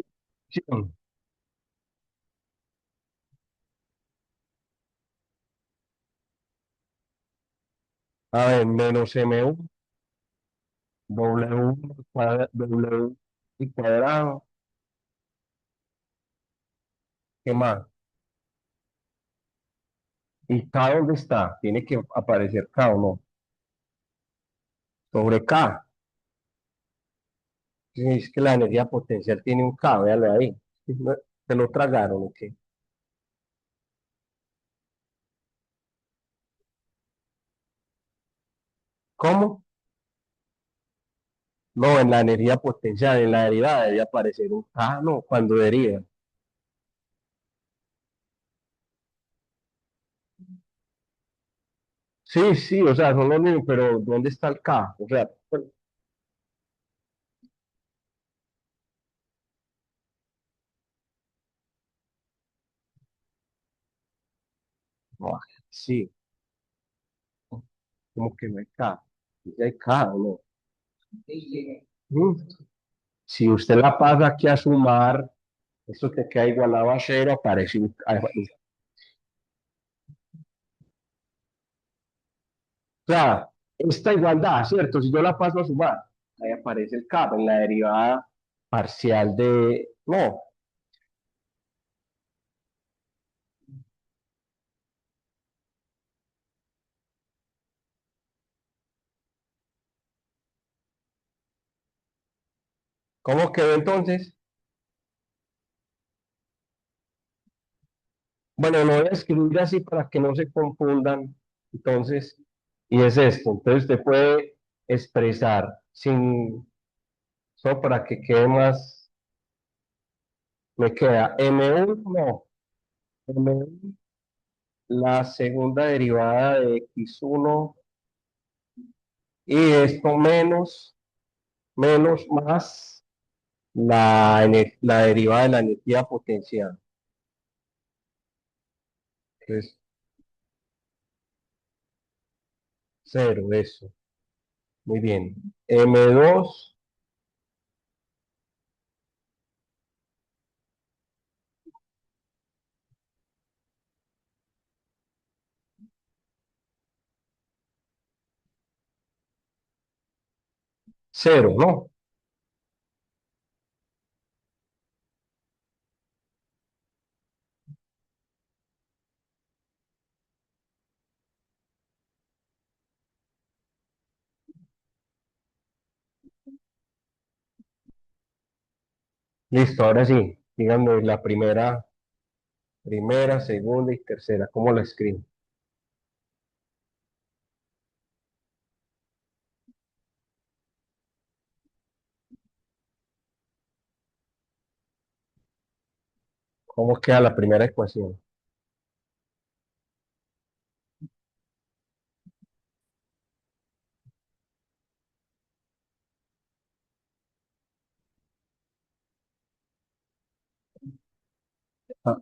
A: a ver, menos MU, W, W y cuadrado, ¿qué más? ¿Y K dónde está? Tiene que aparecer K o no. Sobre K. Sí, es que la energía potencial tiene un K, véale ahí. Sí, se lo tragaron, ¿o qué? ¿Cómo? No, en la energía potencial, en la derivada debería aparecer un K, no, cuando deriva. Sí, sí, o sea, son los mismos, pero ¿dónde está el K? O sea, bueno, no, sí, como que no hay K. ¿Ya hay K o no? Mm. Si usted la pasa aquí a sumar, esto te queda igualado a cero, aparece un K. O sea, esta igualdad, ¿cierto? Si yo la paso a sumar, ahí aparece el K en la derivada parcial de... No, ¿cómo quedó entonces? Bueno, lo voy a escribir así para que no se confundan. Entonces, y es esto. Entonces, usted puede expresar sin, solo para que quede más, me queda M1, no, M1, la segunda derivada de X1 y esto menos más la derivada de la energía potencial, que es cero, eso. Muy bien. M2, cero, ¿no? Listo, ahora sí. Díganme la primera, segunda y tercera. ¿Cómo la escribo? ¿Cómo queda la primera ecuación? Ah,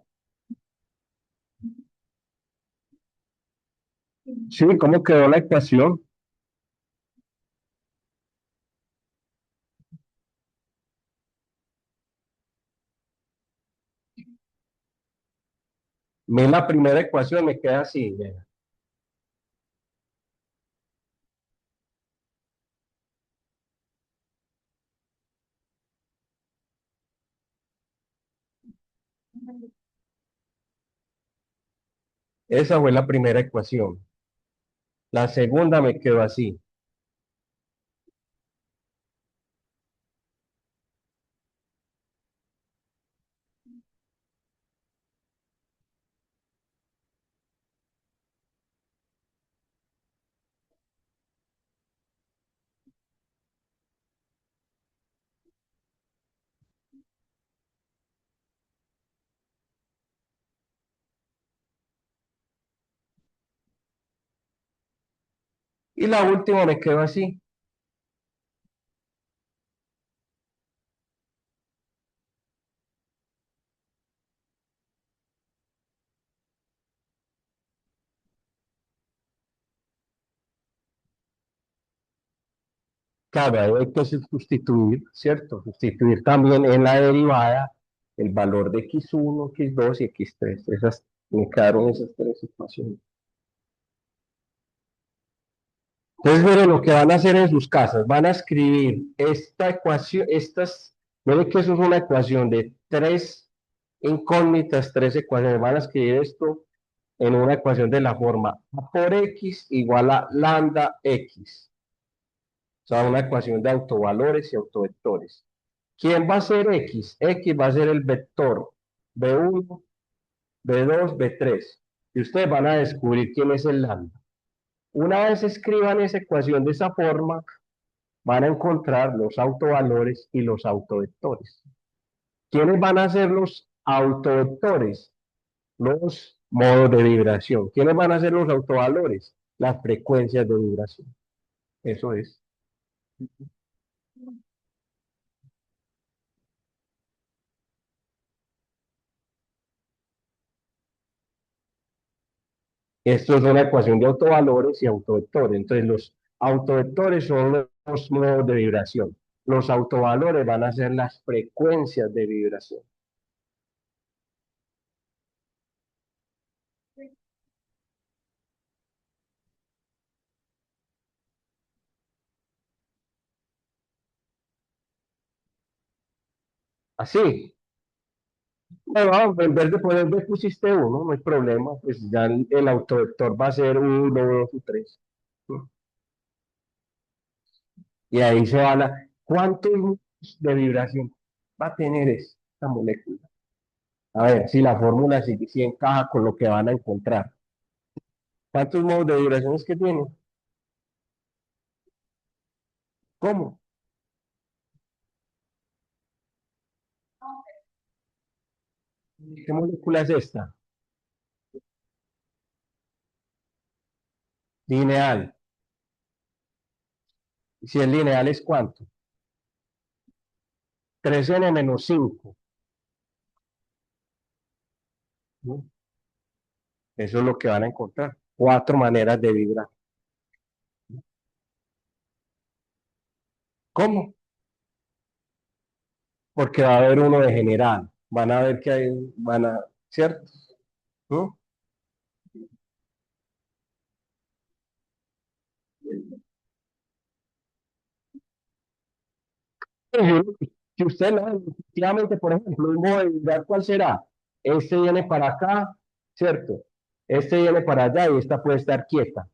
A: sí, ¿cómo quedó la ecuación? La primera ecuación me queda así. Vea. Esa fue la primera ecuación. La segunda me quedó así. Y la última me quedó así. Claro, ahí hay que sustituir, ¿cierto? Sustituir también en la derivada el valor de x1, x2 y x3. Me quedaron esas tres ecuaciones. Entonces, miren, lo que van a hacer en sus casas, van a escribir esta ecuación, miren que eso es una ecuación de tres incógnitas, tres ecuaciones. Van a escribir esto en una ecuación de la forma a por x igual a lambda x. O sea, una ecuación de autovalores y autovectores. ¿Quién va a ser x? X va a ser el vector b1, b2, b3. Y ustedes van a descubrir quién es el lambda. Una vez escriban esa ecuación de esa forma, van a encontrar los autovalores y los autovectores. ¿Quiénes van a ser los autovectores? Los modos de vibración. ¿Quiénes van a ser los autovalores? Las frecuencias de vibración. Eso es. Esto es una ecuación de autovalores y autovectores. Entonces, los autovectores son los modos de vibración. Los autovalores van a ser las frecuencias de vibración. Así. Bueno, en vez de poner B pusiste uno, no hay problema, pues ya el autovector va a ser uno, dos o tres. Y ahí se van a, ¿cuántos modos de vibración va a tener esta molécula? A ver si la fórmula sí encaja con lo que van a encontrar. ¿Cuántos modos de vibración es que tiene? ¿Cómo? ¿Qué molécula es esta? Lineal. Si es lineal, ¿es cuánto? 3n-5. ¿No? Eso es lo que van a encontrar. Cuatro maneras de vibrar. ¿Cómo? Porque va a haber uno de general. Van a ver que hay, ¿cierto? ¿No? Si usted no, efectivamente, por ejemplo, un modo de vibrar, ¿cuál será? Este viene para acá, ¿cierto? Este viene para allá y esta puede estar quieta,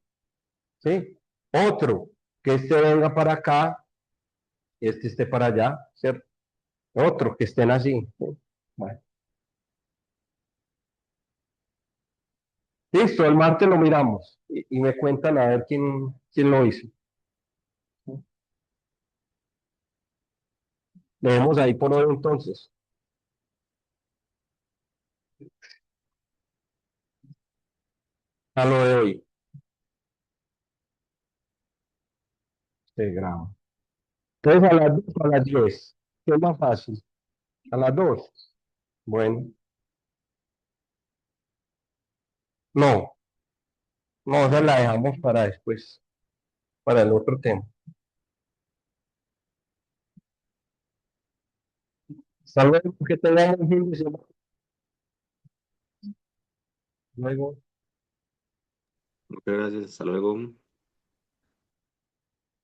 A: ¿sí? Otro, que este venga para acá, este esté para allá, ¿cierto? Otro, que estén así. ¿Sí? Bueno. Listo, el martes lo miramos y me cuentan a ver quién lo hizo. Le dejemos ahí por hoy entonces. A lo de hoy. Se graba. Entonces a las 2 o a las 10. ¿Qué es más fácil? A las 2. Bueno, no, no, esa la dejamos para después, para el otro tema. Hasta luego, que tengamos un fin de semana. Luego.
B: Muchas gracias. Hasta luego.